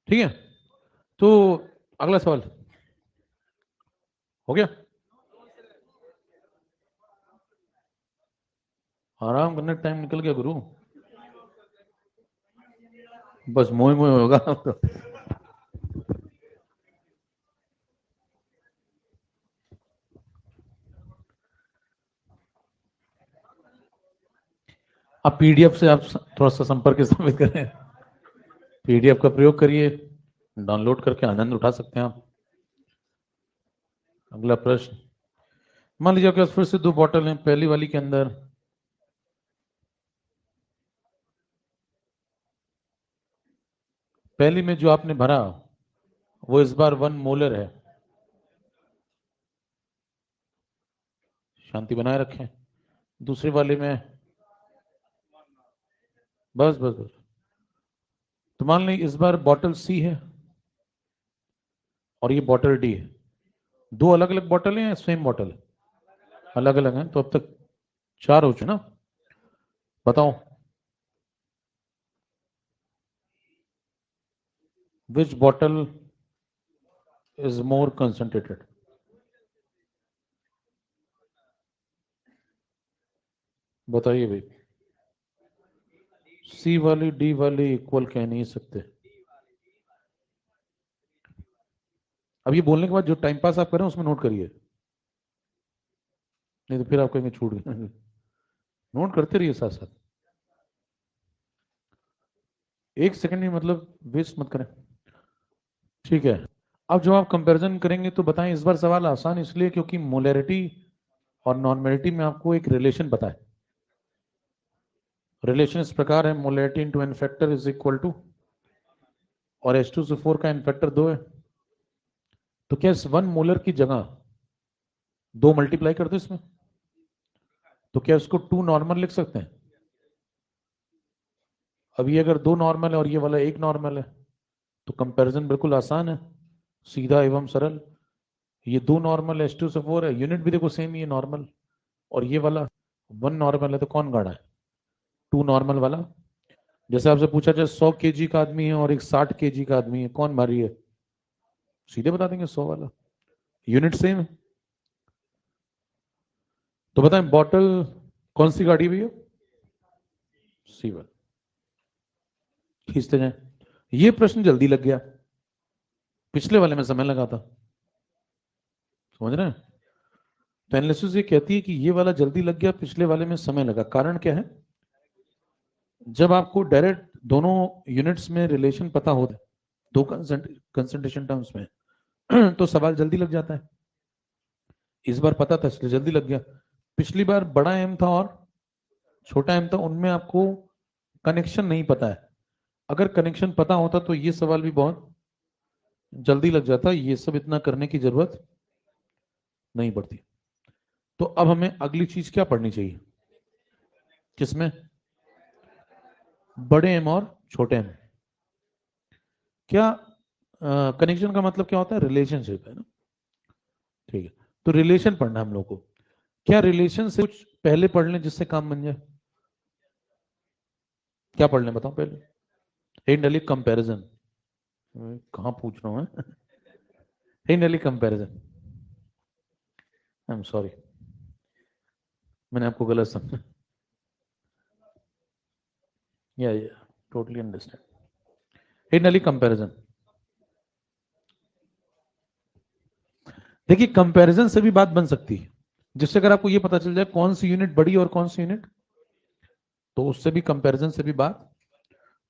ठीक है, तो अगला सवाल हो गया। आराम करने का टाइम निकल गया गुरु, बस मोह मोह होगा। अब पीडीएफ से आप थोड़ा सा संपर्क स्थापित करें, पीडीएफ का प्रयोग करिए, डाउनलोड करके आनंद उठा सकते हैं आप। अगला प्रश्न। मान लीजिए आपके पास फिर से दो बॉटल हैं, पहली वाली के अंदर पहली में जो आपने भरा वो इस बार 1 मोलर है, शांति बनाए रखें। दूसरी वाली में बस बस बस, तो मान ली इस बार बॉटल सी है और ये बॉटल डी है। दो अलग अलग बॉटल हैं या सेम बॉटल है? अलग अलग हैं, तो अब तक 4 हो चुके ना। बताओ विच बॉटल इज मोर कंसंट्रेटेड? बताइए भाई। सी वाली डी वाली इक्वल कह नहीं सकते। अब ये बोलने के बाद जो टाइम पास आप कर रहे हैं उसमें नोट करिए, नहीं तो फिर आप कहेंगे छूट गए। नोट करते रहिए साथ साथ, एक सेकंड में मतलब वेस्ट मत करें। ठीक है, अब जब आप कंपैरिजन करेंगे तो बताएं, इस बार सवाल आसान इसलिए क्योंकि मोलैरिटी और नॉर्मेलिटी में आपको एक रिलेशन पता है। रिलेशन इस प्रकार है, molarity into N factor is equal to, और H2SO4 का एन फैक्टर 2 है, तो क्या इस 1 मोलर की जगह 2 मल्टीप्लाई कर दो इसमें, तो क्या इसको 2 नॉर्मल लिख सकते हैं? अब ये अगर 2 नॉर्मल है और ये वाला 1 नॉर्मल है तो कंपैरिजन बिल्कुल आसान है, सीधा एवं सरल। ये 2 नॉर्मल H2SO4 है, यूनिट भी देखो सेम ही है नॉर्मल, और ये वाला 1 नॉर्मल है, तो कौन गाढ़ा है? 2 नॉर्मल वाला। जैसे आपसे पूछा जाए 100 केजी का आदमी है और एक 60 केजी का आदमी है, कौन भारी है? सीधे बता देंगे 100 वाला, यूनिट सेम है। तो बताएं बॉटल कौन सी गाड़ी भैया? C1। खींचते जाए, ये प्रश्न जल्दी लग गया, पिछले वाले में समय लगा था, समझ रहे हैं? तो एनालिसिस ये कहती है कि ये वाला जल्दी लग गया, पिछले वाले में समय लगा। कारण क्या है? जब आपको डायरेक्ट दोनों यूनिट्स में रिलेशन पता होता है, दो कंसंट्रेशन टर्म्स में, तो सवाल जल्दी लग जाता है। इस बार पता था इसलिए जल्दी लग गया। पिछली बार बड़ा एम था और छोटा एम था, उनमें आपको कनेक्शन नहीं पता है। अगर कनेक्शन पता होता तो ये सवाल भी बहुत जल्दी लग जाता, ये सब इतना करने की जरूरत नहीं पड़ती। तो अब हमें अगली चीज क्या पढ़नी चाहिए? किसमें? बड़े एम और छोटे एम। क्या कनेक्शन का मतलब क्या होता है? रिलेशनशिप है ना। ठीक है, तो रिलेशन पढ़ना हम लोग को। क्या रिलेशन से कुछ पहले पढ़ लें जिससे काम बन जाए? क्या पढ़ लें बताओ पहले? इंडली कंपैरिजन। कहाँ पूछ रहा हूँ? इंडली कंपैरिजन, आई एम सॉरी, मैंने आपको गलत समझा। या टोटली अंडरस्टैंड। इंडली कंपैरिजन, देखिए कंपैरिजन से भी बात बन सकती है, जिससे अगर आपको ये पता चल जाए कौन सी यूनिट बड़ी और कौन सी यूनिट, तो उससे भी कंपैरिजन से भी बात।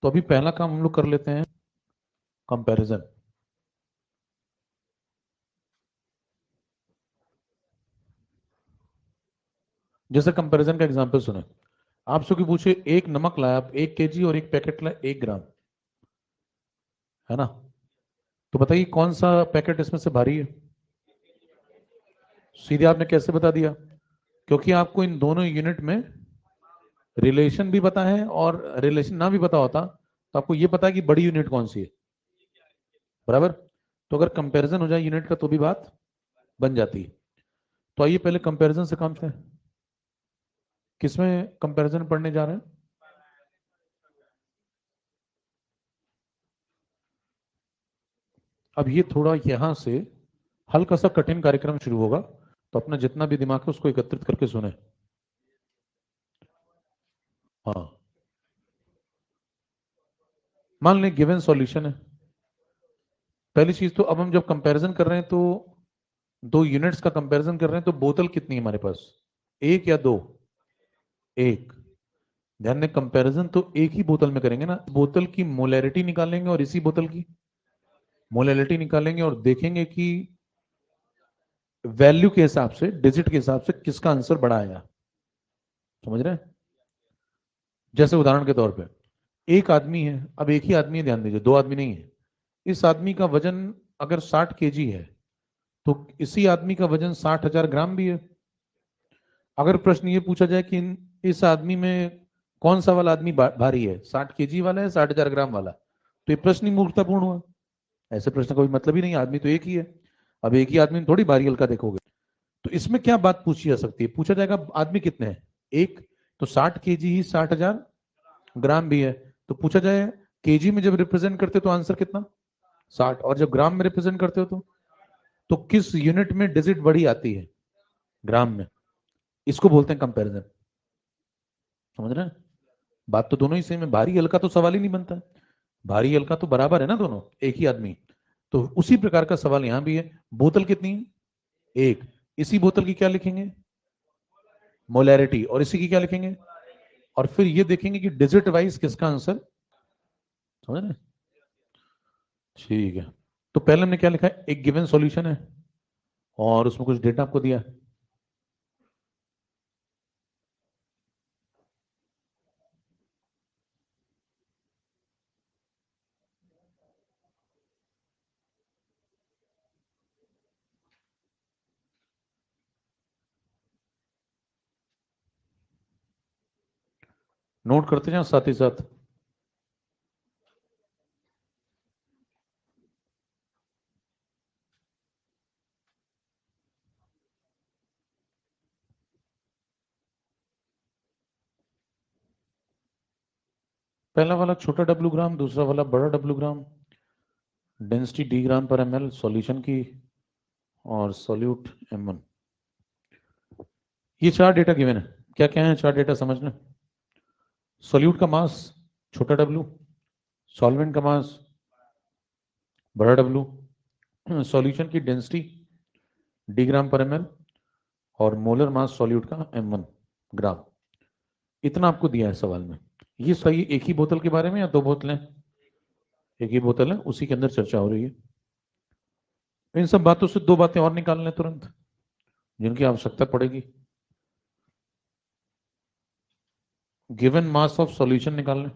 तो अभी पहला काम हम लोग कर लेते हैं, कंपैरिजन। जैसे कंपैरिजन का एग्जांपल सुने, आपसे कोई पूछे एक नमक लाया आप 1 केजी और एक पैकेट लाया 1 ग्राम, है ना? तो बताइए कौन सा पैकेट इसमें से भारी है? सीधे आपने कैसे बता दिया? क्योंकि आपको इन दोनों यूनिट में रिलेशन भी पता है, और रिलेशन ना भी पता होता तो आपको ये पता है कि बड़ी यूनिट कौन सी है, बराबर? तो अगर कंपैरिजन हो जाए यूनिट का तो भी बात बन जाती है। तो आइए पहले कंपैरिजन से काम करें। किसमें कंपैरिजन पढ़ने जा रहे हैं? अब ये थोड़ा यहां से हल्का सा कठिन कार्यक्रम शुरू होगा, तो अपना जितना भी दिमाग है उसको एकत्रित करके सुने। हाँ, मान लें गिवन सॉल्यूशन है। पहली चीज तो अब हम जब कंपैरिजन कर रहे हैं तो दो यूनिट्स का कंपैरिजन कर रहे हैं, तो बोतल कितनी है हमारे पास? एक या दो? एक। ध्यान दें कंपैरिजन तो एक ही बोतल में करेंगे ना, बोतल की मोलैरिटी निकालेंगे और इसी बोतल की मोलैरिटी निकालेंगे और देखेंगे कि वैल्यू के हिसाब से, डिजिट के हिसाब से किसका आंसर बड़ा आएगा। समझ रहे हैं? जैसे उदाहरण के तौर पे एक आदमी है, अब एक ही आदमी है, ध्यान दीजिए, दो आदमी नहीं है। इस आदमी का वजन अगर 60 केजी है तो इसी आदमी का वजन 60,000 ग्राम भी है। अगर प्रश्न ये पूछा जाए कि इस आदमी में कौन सा वाला आदमी भारी है, 60 केजी वाला है 60,000 ग्राम वाला, तो ये प्रश्न ही मूर्खतापूर्ण हुआ। ऐसे प्रश्न का कोई मतलब ही नहीं, आदमी तो एक ही है। अब एक ही आदमी में थोड़ी भारी हल्का देखोगे। तो इसमें क्या बात पूछी जा सकती है? पूछा जाएगा आदमी कितने हैं, एक, तो 60 केजी ही 60,000 ग्राम भी है। तो पूछा जाए केजी में जब रिप्रेजेंट करते हो तो आंसर कितना? 60, और जब ग्राम में रिप्रेजेंट करते हो तो किस यूनिट में डिजिट बड़ी आती है? ग्राम में। इसको बोलते हैं कंपैरिजन। समझ रहे हैं? बात तो दोनों ही सेम है, भारी हल्का तो सवाल ही नहीं बनता है, भारी हल्का तो बराबर है ना दोनों, एक ही आदमी। तो उसी प्रकार का सवाल यहां भी है। बोतल कितनी है? एक। इसी बोतल की क्या लिखेंगे? मोलैरिटी। और इसी की क्या लिखेंगे? और फिर ये देखेंगे कि डिजिट वाइज किसका आंसर, समझ रहे? ठीक है। तो पहले हमने क्या लिखा है, एक गिवन सॉल्यूशन है और उसमें कुछ डेटा आपको दिया है। नोट करते जाओ साथ ही साथ। पहला वाला छोटा डब्ल्यू ग्राम, दूसरा वाला बड़ा डब्ल्यू ग्राम, डेंसिटी डी ग्राम पर एमएल सॉल्यूशन की, और सॉल्यूट M1। ये चार डेटा गिवन है। क्या क्या है चार डेटा समझना? सॉल्यूट का मास छोटा डब्ल्यू, सॉल्वेंट का मास बड़ा डब्ल्यू, सॉल्यूशन की डेंसिटी डी ग्राम पर एमएल, और मोलर मास सॉल्यूट का M1 ग्राम। इतना आपको दिया है सवाल में। ये सही एक ही बोतल के बारे में या दो बोतलें? एक ही बोतल है, उसी के अंदर चर्चा हो रही है। इन सब बातों से दो बातें और निकाल लें तुरंत, जिनकी आवश्यकता पड़ेगी। गिवन मास ऑफ सॉल्यूशन निकाल लें,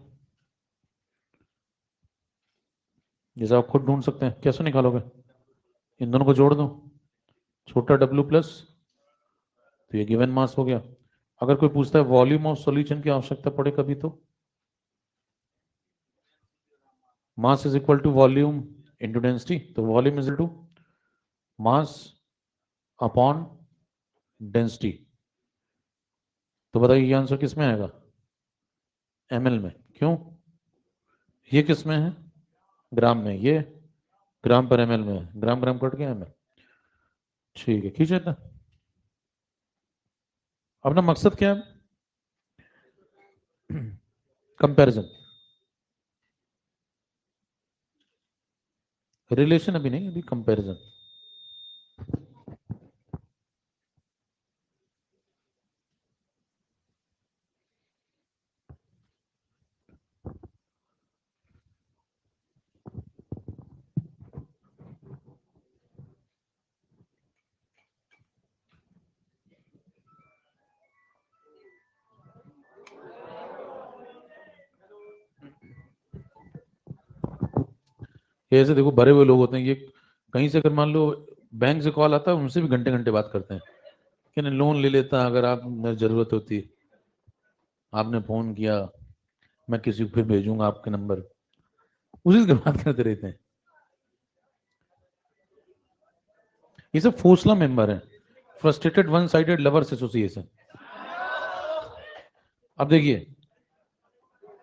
जैसे आप खुद ढूंढ सकते हैं। कैसे निकालोगे? इन दोनों को जोड़ दो, छोटा डब्ल्यू प्लस, तो ये गिवन मास हो गया। अगर कोई पूछता है वॉल्यूम ऑफ सॉल्यूशन की आवश्यकता पड़े कभी, तो mass is equal to volume into density, तो volume is equal to mass upon density. तो बताइए ये आंसर किस में आएगा? एमएल में। क्यों? ये किस में है? ग्राम में। ये ग्राम पर एमएल में है। ग्राम ग्राम कट गया एमएल। ठीक है, खींचे था। अपना मकसद क्या है? कंपैरिजन। रिलेशन अभी नहीं, अभी कंपैरिजन। ये ऐसे देखो भरे हुए लोग होते हैं ये, कहीं से अगर मान लो बैंक से कॉल आता है, उनसे भी घंटे घंटे बात करते हैं कि नहीं लोन ले लेता अगर आप जरूरत होती। आपने फोन किया, मैं किसी को फिर भेजूंगा आपके नंबर, उसी से बात करते रहते हैं। ये सब फोसला मेंबर है, frustrated one sided lovers association. अब देखिए,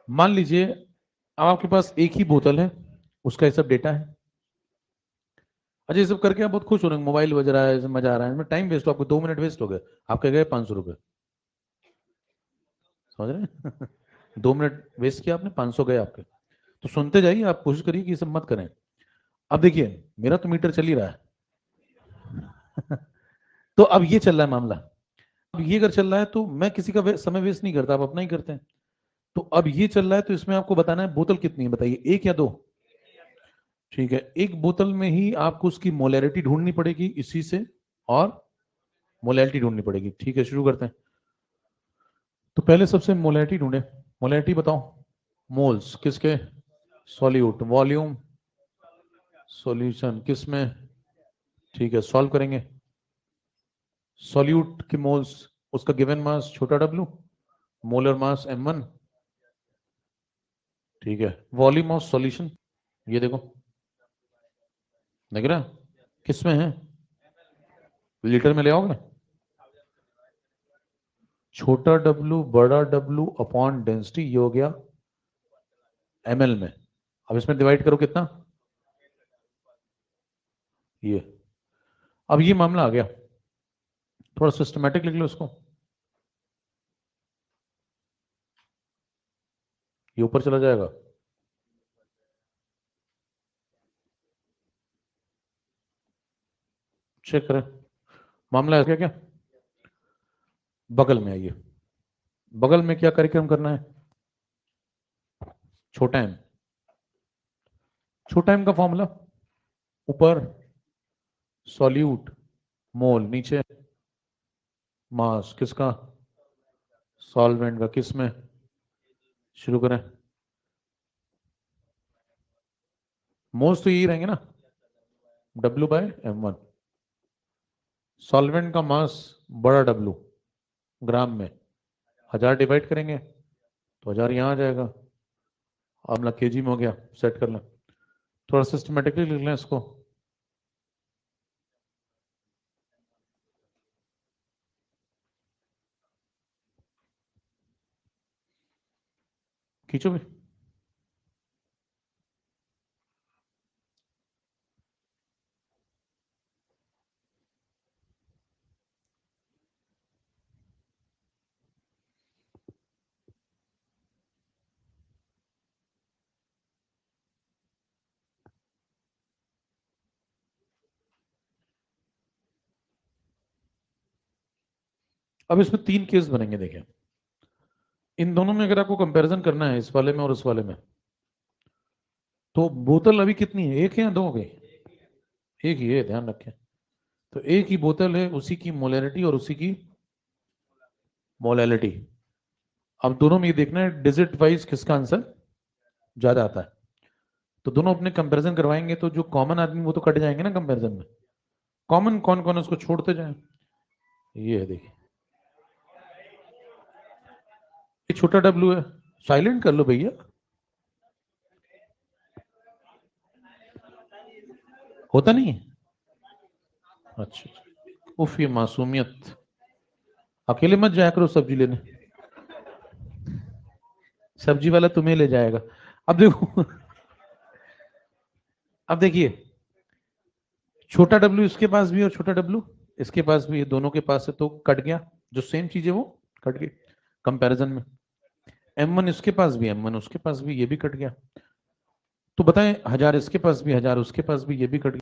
मान लीजिए अब आपके पास एक ही बोतल है, उसका ये सब डेटा है। अच्छा ये सब करके आप बहुत खुश हो रहे हैं, मोबाइल बज रहा है, मजा आ रहा है, इसमें टाइम वेस्ट हो, आपको 2 मिनट वेस्ट हो गए, आपके गए 500 रुपए। समझ रहे हैं? 2 मिनट वेस्ट किया आपने, 500 गए आपके। तो सुनते जाइए, आप कोशिश करिए कि ये सब मत करें। अब देखिए मेरा तो मीटर चल ही रहा है। तो अब ये चल रहा है मामला। अब ये अगर चल रहा है तो मैं किसी का समय वेस्ट नहीं करता, आप अपना ही करते हैं। तो अब ये चल रहा है, तो इसमें आपको बताना है बोतल कितनी है, बताइए, एक या दो? ठीक है, एक बोतल में ही आपको उसकी मोलैरिटी ढूंढनी पड़ेगी इसी से, और मोलैरिटी ढूंढनी पड़ेगी। ठीक है, शुरू करते हैं। तो पहले सबसे मोलैरिटी ढूंढे। मोलैरिटी बताओ, मोल्स किसके? सॉल्यूट। वॉल्यूम सॉल्यूशन किस में? ठीक है, सॉल्व करेंगे। सॉल्यूट की मोल्स, उसका गिवन मास छोटा डब्ल्यू, मोलर मास M1। ठीक है, वॉल्यूम ऑफ सॉल्यूशन, ये देखो, देख रहे हैं किस में है? लीटर में ले आओगे? छोटा डब्ल्यू बड़ा डब्ल्यू अपॉन डेंसिटी, ये हो गया ml में। अब इसमें डिवाइड करो कितना? ये। अब ये मामला आ गया, थोड़ा सिस्टमैटिक लिख लो इसको। ये ऊपर चला जाएगा, चेक करें। मामला है क्या? क्या बगल में आइए, बगल में क्या कार्यक्रम करना है? छोटा एम, छोटा एम का फॉर्मूला ऊपर सॉल्यूट मोल, नीचे मास किसका? सॉल्वेंट का। किस में? शुरू करें। मोल्स तो यही रहेंगे ना, W/m1। सॉल्वेंट का मास बड़ा W ग्राम में, 1000 डिवाइड करेंगे तो 1000 यहां आ जाएगा। आमला केजी में हो गया, सेट कर लें। थोड़ा सिस्टमेटिकली लिख लें इसको। खींचो भी। अब इसमें 3 केस बनेंगे, देखिए। इन दोनों में अगर आपको कंपैरिजन करना है, इस वाले में और उस वाले में, तो बोतल अभी कितनी है? एक है या दो हो गई? एक ही है, ध्यान रखें। तो एक ही बोतल है, उसी की मोलैरिटी और उसी की मोलैलिटी। अब दोनों में ये देखना है डिजिट वाइज किसका आंसर ज्यादा आता है। तो दोनों अपने कंपैरिजन करवाएंगे, तो जो कॉमन आदमी वो तो कट जाएंगे ना कंपैरिजन में। कॉमन कौन कौन है उसको छोड़ते जाए। ये है, देखिए, ये छोटा डब्लू है। साइलेंट कर लो भैया, होता नहीं है। अच्छा, उफ, ये मासूमियत। अकेले मत जाया करो सब्जी लेने, सब्जी वाला तुम्हें ले जाएगा। अब देखो, अब देखिए, छोटा डब्ल्यू इसके पास भी और छोटा डब्ल्यू इसके पास भी है, दोनों के पास है, तो कट गया। जो सेम चीज है वो कट गई कंपैरिजन में। M1 इसके पास भी, M1 उसके पास भी, ये भी कट गया। तो बताएं, 1000 इसके पास भी, 1000 उसके पास भी, ये भी कट गया।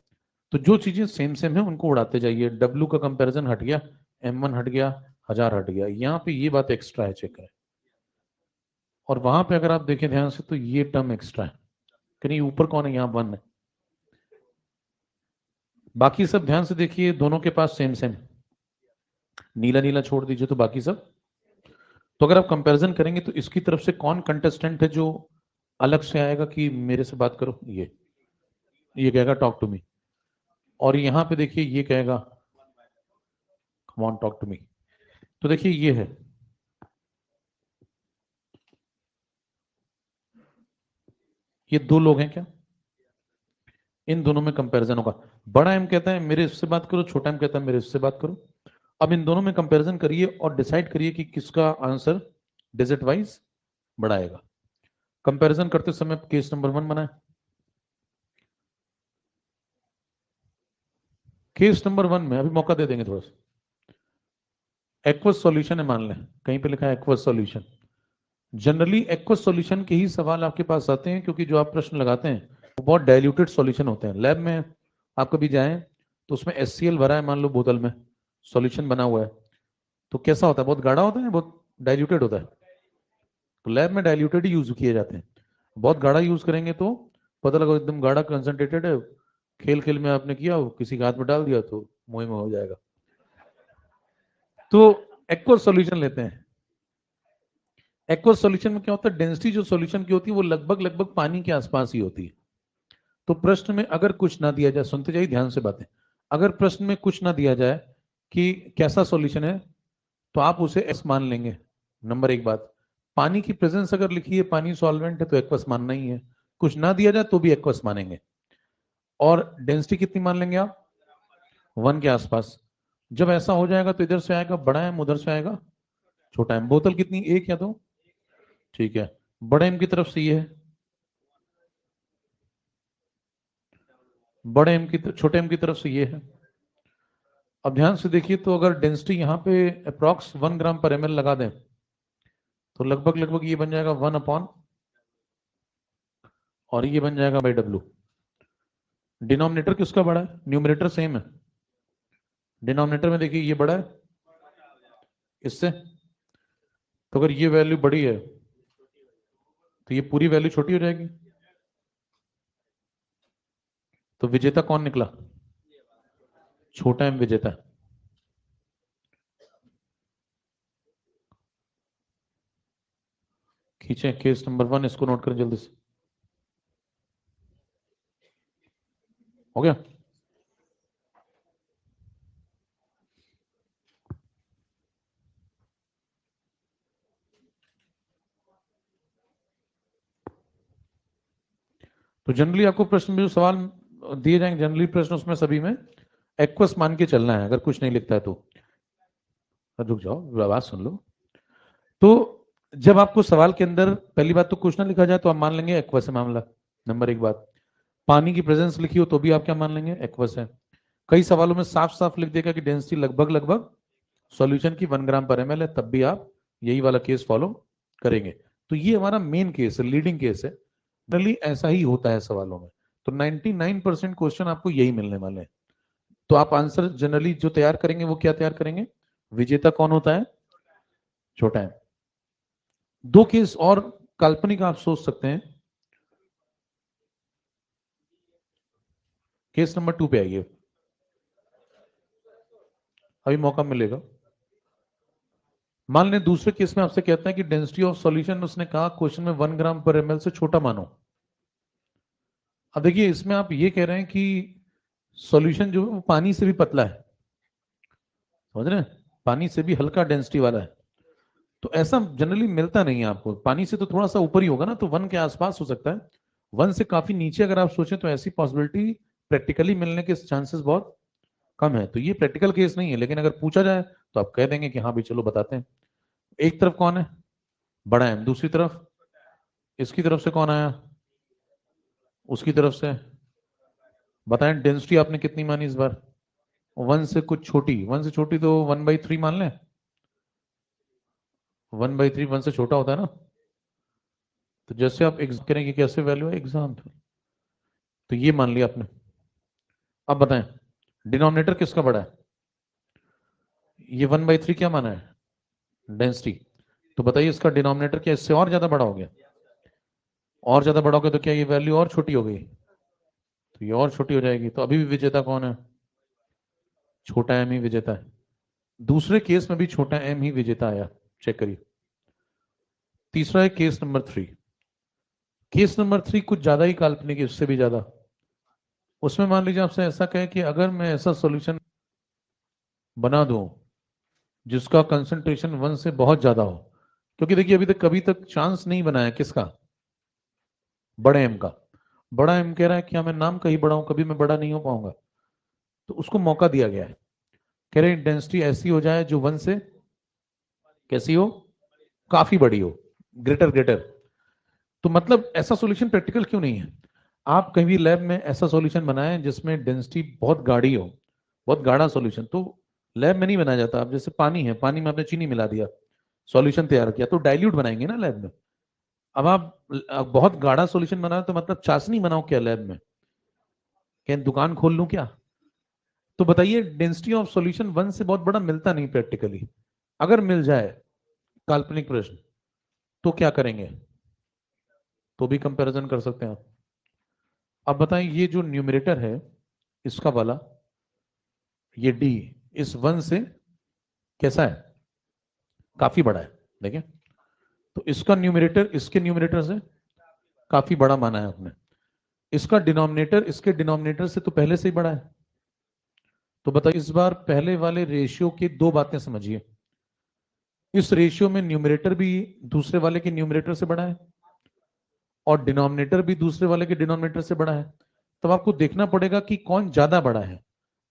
तो जो चीजें सेम सेम है उनको उड़ाते जाइए। डब्ल्यू का कंपैरिजन हट गया, M1 हट गया, 1000 हट गया। यहाँ पे ये बात एक्स्ट्रा है, चेक करें। और वहां पे अगर आप देखें ध्यान से, तो ये टर्म एक्स्ट्रा है। कहीं ऊपर कौन है? यहाँ 1 है। बाकी सब ध्यान से देखिए, दोनों के पास सेम सेम। नीला नीला छोड़ दीजिए, तो बाकी सब। तो अगर आप कंपैरिजन करेंगे तो इसकी तरफ से कौन कंटेस्टेंट है जो अलग से आएगा कि मेरे से बात करो? ये कहेगा टॉक टू मी। और यहां पे देखिए, ये कहेगा come on talk to me. तो देखिए, ये है, ये दो लोग हैं क्या? इन दोनों में कंपैरिजन होगा। बड़ा एम कहता है मेरे इससे बात करो, छोटा एम कहता है मेरे इससे बात करो। अब इन दोनों में कंपैरिजन करिए और डिसाइड करिए कि किसका आंसर डिजिट वाइज बड़ा आएगा। कंपैरिजन करते समय केस नंबर 1 बनाए। केस नंबर 1 में अभी मौका दे देंगे थोड़ा सा। एक्वस सॉल्यूशन है मान लें, कहीं पे लिखा है aqueous solution. Generally aqueous solution के ही सवाल आपके पास आते हैं, क्योंकि जो आप प्रश्न लगाते हैं वो बहुत डाइल्यूटेड सॉल्यूशन होते हैं। लैब में आप कभी जाएं तो उसमें HCl भरा है, मान लो बोतल में, सॉल्यूशन बना हुआ है, तो कैसा होता है? बहुत गाढ़ा होता है, बहुत डाइल्यूटेड होता है। तो लैब में डाइल्यूटेड ही यूज किए जाते हैं। बहुत गाढ़ा यूज करेंगे तो पता लगा एकदम गाढ़ा कंसंट्रेटेड है, खेल खेल में आपने किया, किसी के हाथ में डाल दिया तो मुंह में हो जाएगा। तो एक्वस सॉल्यूशन लेते हैं। एक्वस सॉल्यूशन में क्या होता है? डेंसिटी जो सॉल्यूशन की होती है वो लगभग लगभग पानी के आसपास ही होती है। तो प्रश्न में अगर कुछ ना दिया जाए, सुनते जाइए ध्यान से बातें, अगर प्रश्न में कुछ ना दिया जाए कि कैसा सॉल्यूशन है, तो आप उसे एस मान लेंगे। नंबर एक बात, पानी की प्रेजेंस अगर लिखी है, पानी सॉल्वेंट है, तो एक्वस मानना ही है। कुछ ना दिया जाए तो भी एक्वस मानेंगे। और डेंसिटी कितनी मान लेंगे आप? 1 के आसपास। जब ऐसा हो जाएगा तो इधर से आएगा बड़ा एम, उधर से आएगा छोटा एम। बोतल कितनी? एक या दो? ठीक है, बड़े एम की तरफ से ये है, बड़े एम की छोटे एम की तरफ से ये है। अब ध्यान से देखिए, तो अगर डेंसिटी यहाँ पे अप्रॉक्स 1 ग्राम पर ml लगा दें, तो लगभग लगभग ये बन जाएगा 1/, और ये बन जाएगा बाई डब्ल्यू। डिनोमिनेटर किसका बड़ा है? न्यूमरेटर सेम है। डिनोमिनेटर में देखिए ये बड़ा है इससे, तो अगर ये वैल्यू बड़ी है तो ये पूरी वैल्यू छोटी हो जाएगी। तो विजेता कौन निकला? छोटा एम विजेता। खींचे केस नंबर 1, इसको नोट करें जल्दी से। हो गया? तो जनरली आपको प्रश्न में जो सवाल दिए जाएंगे, जनरली प्रश्न उसमें सभी में एक्वस मान के चलना है, अगर कुछ नहीं लिखता है तो। रुक जाओ, आवाज सुन लो। तो जब आपको सवाल के अंदर पहली बात तो कुछ ना लिखा जाए तो आप मान लेंगे एक्वस है मामला। नंबर एक बात, पानी की प्रेजेंस लिखी हो तो भी आप क्या मान लेंगे? एक्वस है। कई सवालों में साफ साफ लिख देगा कि डेंसिटी लगभग लगभग सॉल्यूशन की 1 ग्राम पर एमएल है, तब भी आप यही वाला केस फॉलो करेंगे। तो ये हमारा मेन केस है, लीडिंग केस है। जनरली ऐसा ही होता है सवालों में। तो 99% क्वेश्चन आपको यही मिलने वाले हैं। तो आप आंसर जनरली जो तैयार करेंगे वो क्या तैयार करेंगे? विजेता कौन होता है? छोटा है। दो केस और काल्पनिक आप सोच सकते हैं। केस नंबर 2 पे आइए, अभी मौका मिलेगा। मान लें दूसरे केस में आपसे कहता है कि डेंसिटी ऑफ सॉल्यूशन, उसने कहा क्वेश्चन में 1 ग्राम पर एमएल से छोटा मानो। अब देखिए इसमें आप ये कह रहे हैं कि सॉल्यूशन जो है वो पानी से भी पतला है, समझ रहे हैं? पानी से भी हल्का डेंसिटी वाला है। तो ऐसा जनरली मिलता नहीं है आपको। पानी से तो थोड़ा सा ऊपर ही होगा ना, तो 1 के आसपास हो सकता है। 1 से काफी नीचे अगर आप सोचें तो ऐसी पॉसिबिलिटी प्रैक्टिकली मिलने के चांसेस बहुत कम है। तो ये प्रैक्टिकल केस नहीं है, लेकिन अगर पूछा जाए तो आप कह देंगे कि हाँ भाई चलो बताते हैं। एक तरफ कौन है? बड़ा है। दूसरी तरफ इसकी तरफ से कौन आया? उसकी तरफ से। बताएं डेंसिटी आपने कितनी मानी इस बार? 1 से कुछ छोटी। 1 से छोटी तो 1/3 मान लें। 1/3 1 से छोटा होता है ना। तो जैसे आप एग्जाम करेंगे कैसे वैल्यू है एग्जाम, तो ये मान लिया आपने। अब बताएं डिनोमिनेटर किसका बड़ा है? ये 1/3 क्या माना है? डेंसिटी। तो बताइए इसका डिनोमिनेटर क्या इससे और ज्यादा बड़ा हो गया? और ज्यादा बड़ा हो गया तो क्या ये वैल्यू और छोटी हो गई? तो ये और छोटी हो जाएगी। तो अभी भी विजेता कौन है? छोटा एम ही विजेता है। दूसरे केस में भी छोटा एम ही विजेता आया, चेक करिए। तीसरा है केस नंबर 3। केस नंबर 3 कुछ ज्यादा ही काल्पनिक है, इससे भी ज्यादा। उसमें मान लीजिए आपसे ऐसा कहे कि अगर मैं ऐसा सॉल्यूशन बना दूं जिसका कंसंट्रेशन 1 से बहुत ज्यादा हो, क्योंकि देखिए अभी तक कभी तक चांस नहीं बना है किसका? बड़े एम का। बड़ा एम कह रहा है कि हाँ मैं नाम का ही बड़ा हूं, कभी मैं बड़ा नहीं हो पाऊंगा। तो उसको मौका दिया गया है। कह रहे डेंसिटी ऐसी हो जाए जो 1 से कैसी हो? काफी बड़ी हो, ग्रेटर ग्रेटर। तो मतलब ऐसा सॉल्यूशन प्रैक्टिकल क्यों नहीं है? आप कहीं भी लैब में ऐसा सॉल्यूशन बनाएं जिसमें डेंसिटी बहुत गाढ़ी हो, बहुत गाढ़ा सॉल्यूशन, तो लैब में नहीं बनाया जाता। अब जैसे पानी है, पानी में आपने चीनी मिला दिया, सॉल्यूशन तैयार किया, तो डाइल्यूट बनाएंगे ना लैब में। अब आप बहुत गाढ़ा सॉल्यूशन बनाओ तो मतलब चाशनी बनाओ क्या लैब में? क्या दुकान खोल लूं क्या? तो बताइए डेंसिटी ऑफ सॉल्यूशन 1 से बहुत बड़ा मिलता नहीं प्रैक्टिकली। अगर मिल जाए, काल्पनिक प्रश्न, तो क्या करेंगे? तो भी कंपैरिजन कर सकते हैं आप। अब बताएं ये जो न्यूमरेटर है इसका वाला, ये डी इस 1 से कैसा है? काफी बड़ा है। देखें, तो इसका न्यूमरेटर इसके न्यूमरेटर से काफी बड़ा माना है आपने। इसका डिनोमिनेटर इसके डिनोमिनेटर से तो पहले से ही बड़ा है। तो बताइए इस बार पहले वाले रेशियो की दो बातें समझिए। इस रेशियो में न्यूमरेटर भी दूसरे वाले के न्यूमरेटर से बड़ा है और डिनोमिनेटर भी दूसरे वाले के डिनोमिनेटर से बड़ा है। तब आपको देखना पड़ेगा कि कौन ज्यादा बड़ा है,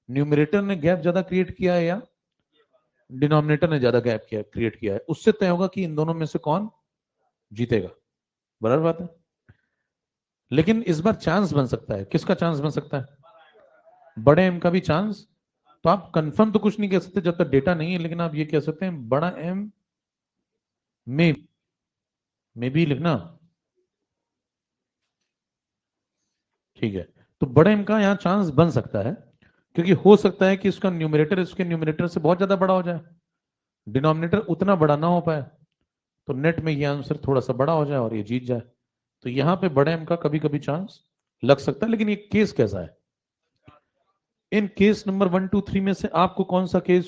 न्यूमरेटर ने गैप ज्यादा क्रिएट किया है या डिनोमिनेटर ने ज्यादा गैप किया क्रिएट किया है। उससे तय होगा कि इन दोनों में से कौन जीतेगा। बराबर बात है। लेकिन इस बार चांस बन सकता है। किसका चांस बन सकता है? बड़े एम का भी चांस। तो आप कंफर्म तो कुछ नहीं कह सकते जब तक डेटा नहीं है, लेकिन आप ये कह सकते हैं बड़ा एम में भी लिखना ठीक है, तो बड़े एम का यहाँ चांस बन सकता है, क्योंकि हो सकता है कि इसका न्यूमरेटर इसके न्यूमरेटर से बहुत ज्यादा बड़ा हो जाए, डिनोमिनेटर उतना बड़ा ना हो पाए, तो नेट में ये आंसर थोड़ा सा बड़ा हो जाए और ये जीत जाए। तो यहाँ पे बड़े एम का कभी कभी चांस लग सकता है, लेकिन ये केस कैसा है? इन केस नंबर 1 2 3 में से आपको कौन सा केस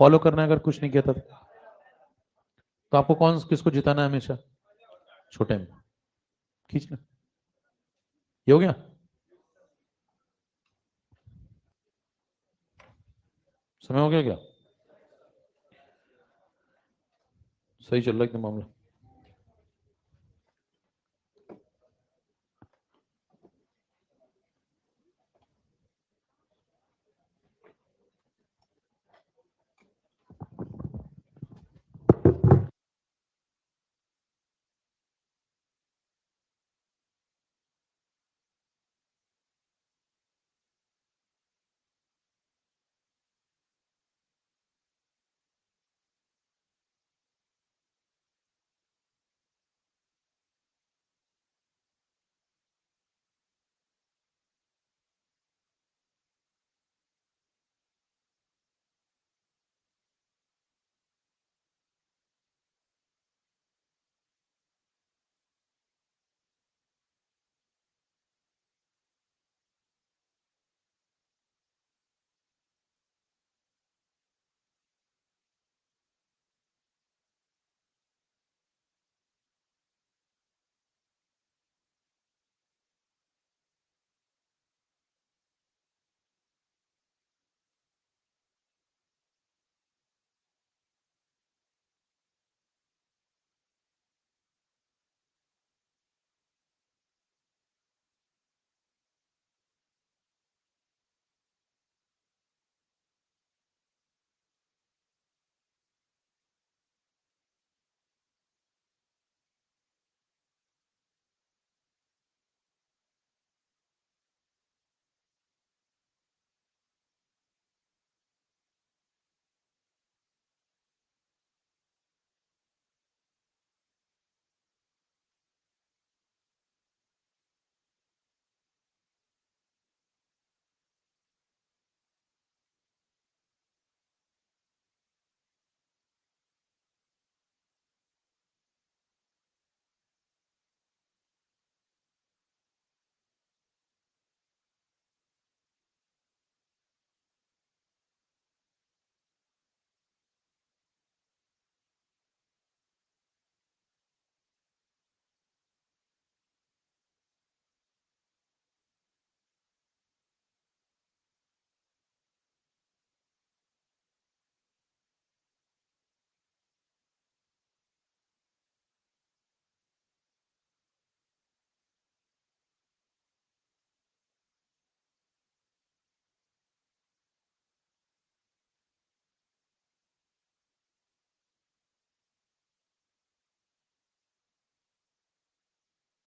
फॉलो करना है? अगर कुछ नहीं कहता तो आपको कौन किसको जिताना है हमेशा? छोटे में खींचना। ये हो गया? समय हो गया क्या? सही चल रहा है एकदम मामला।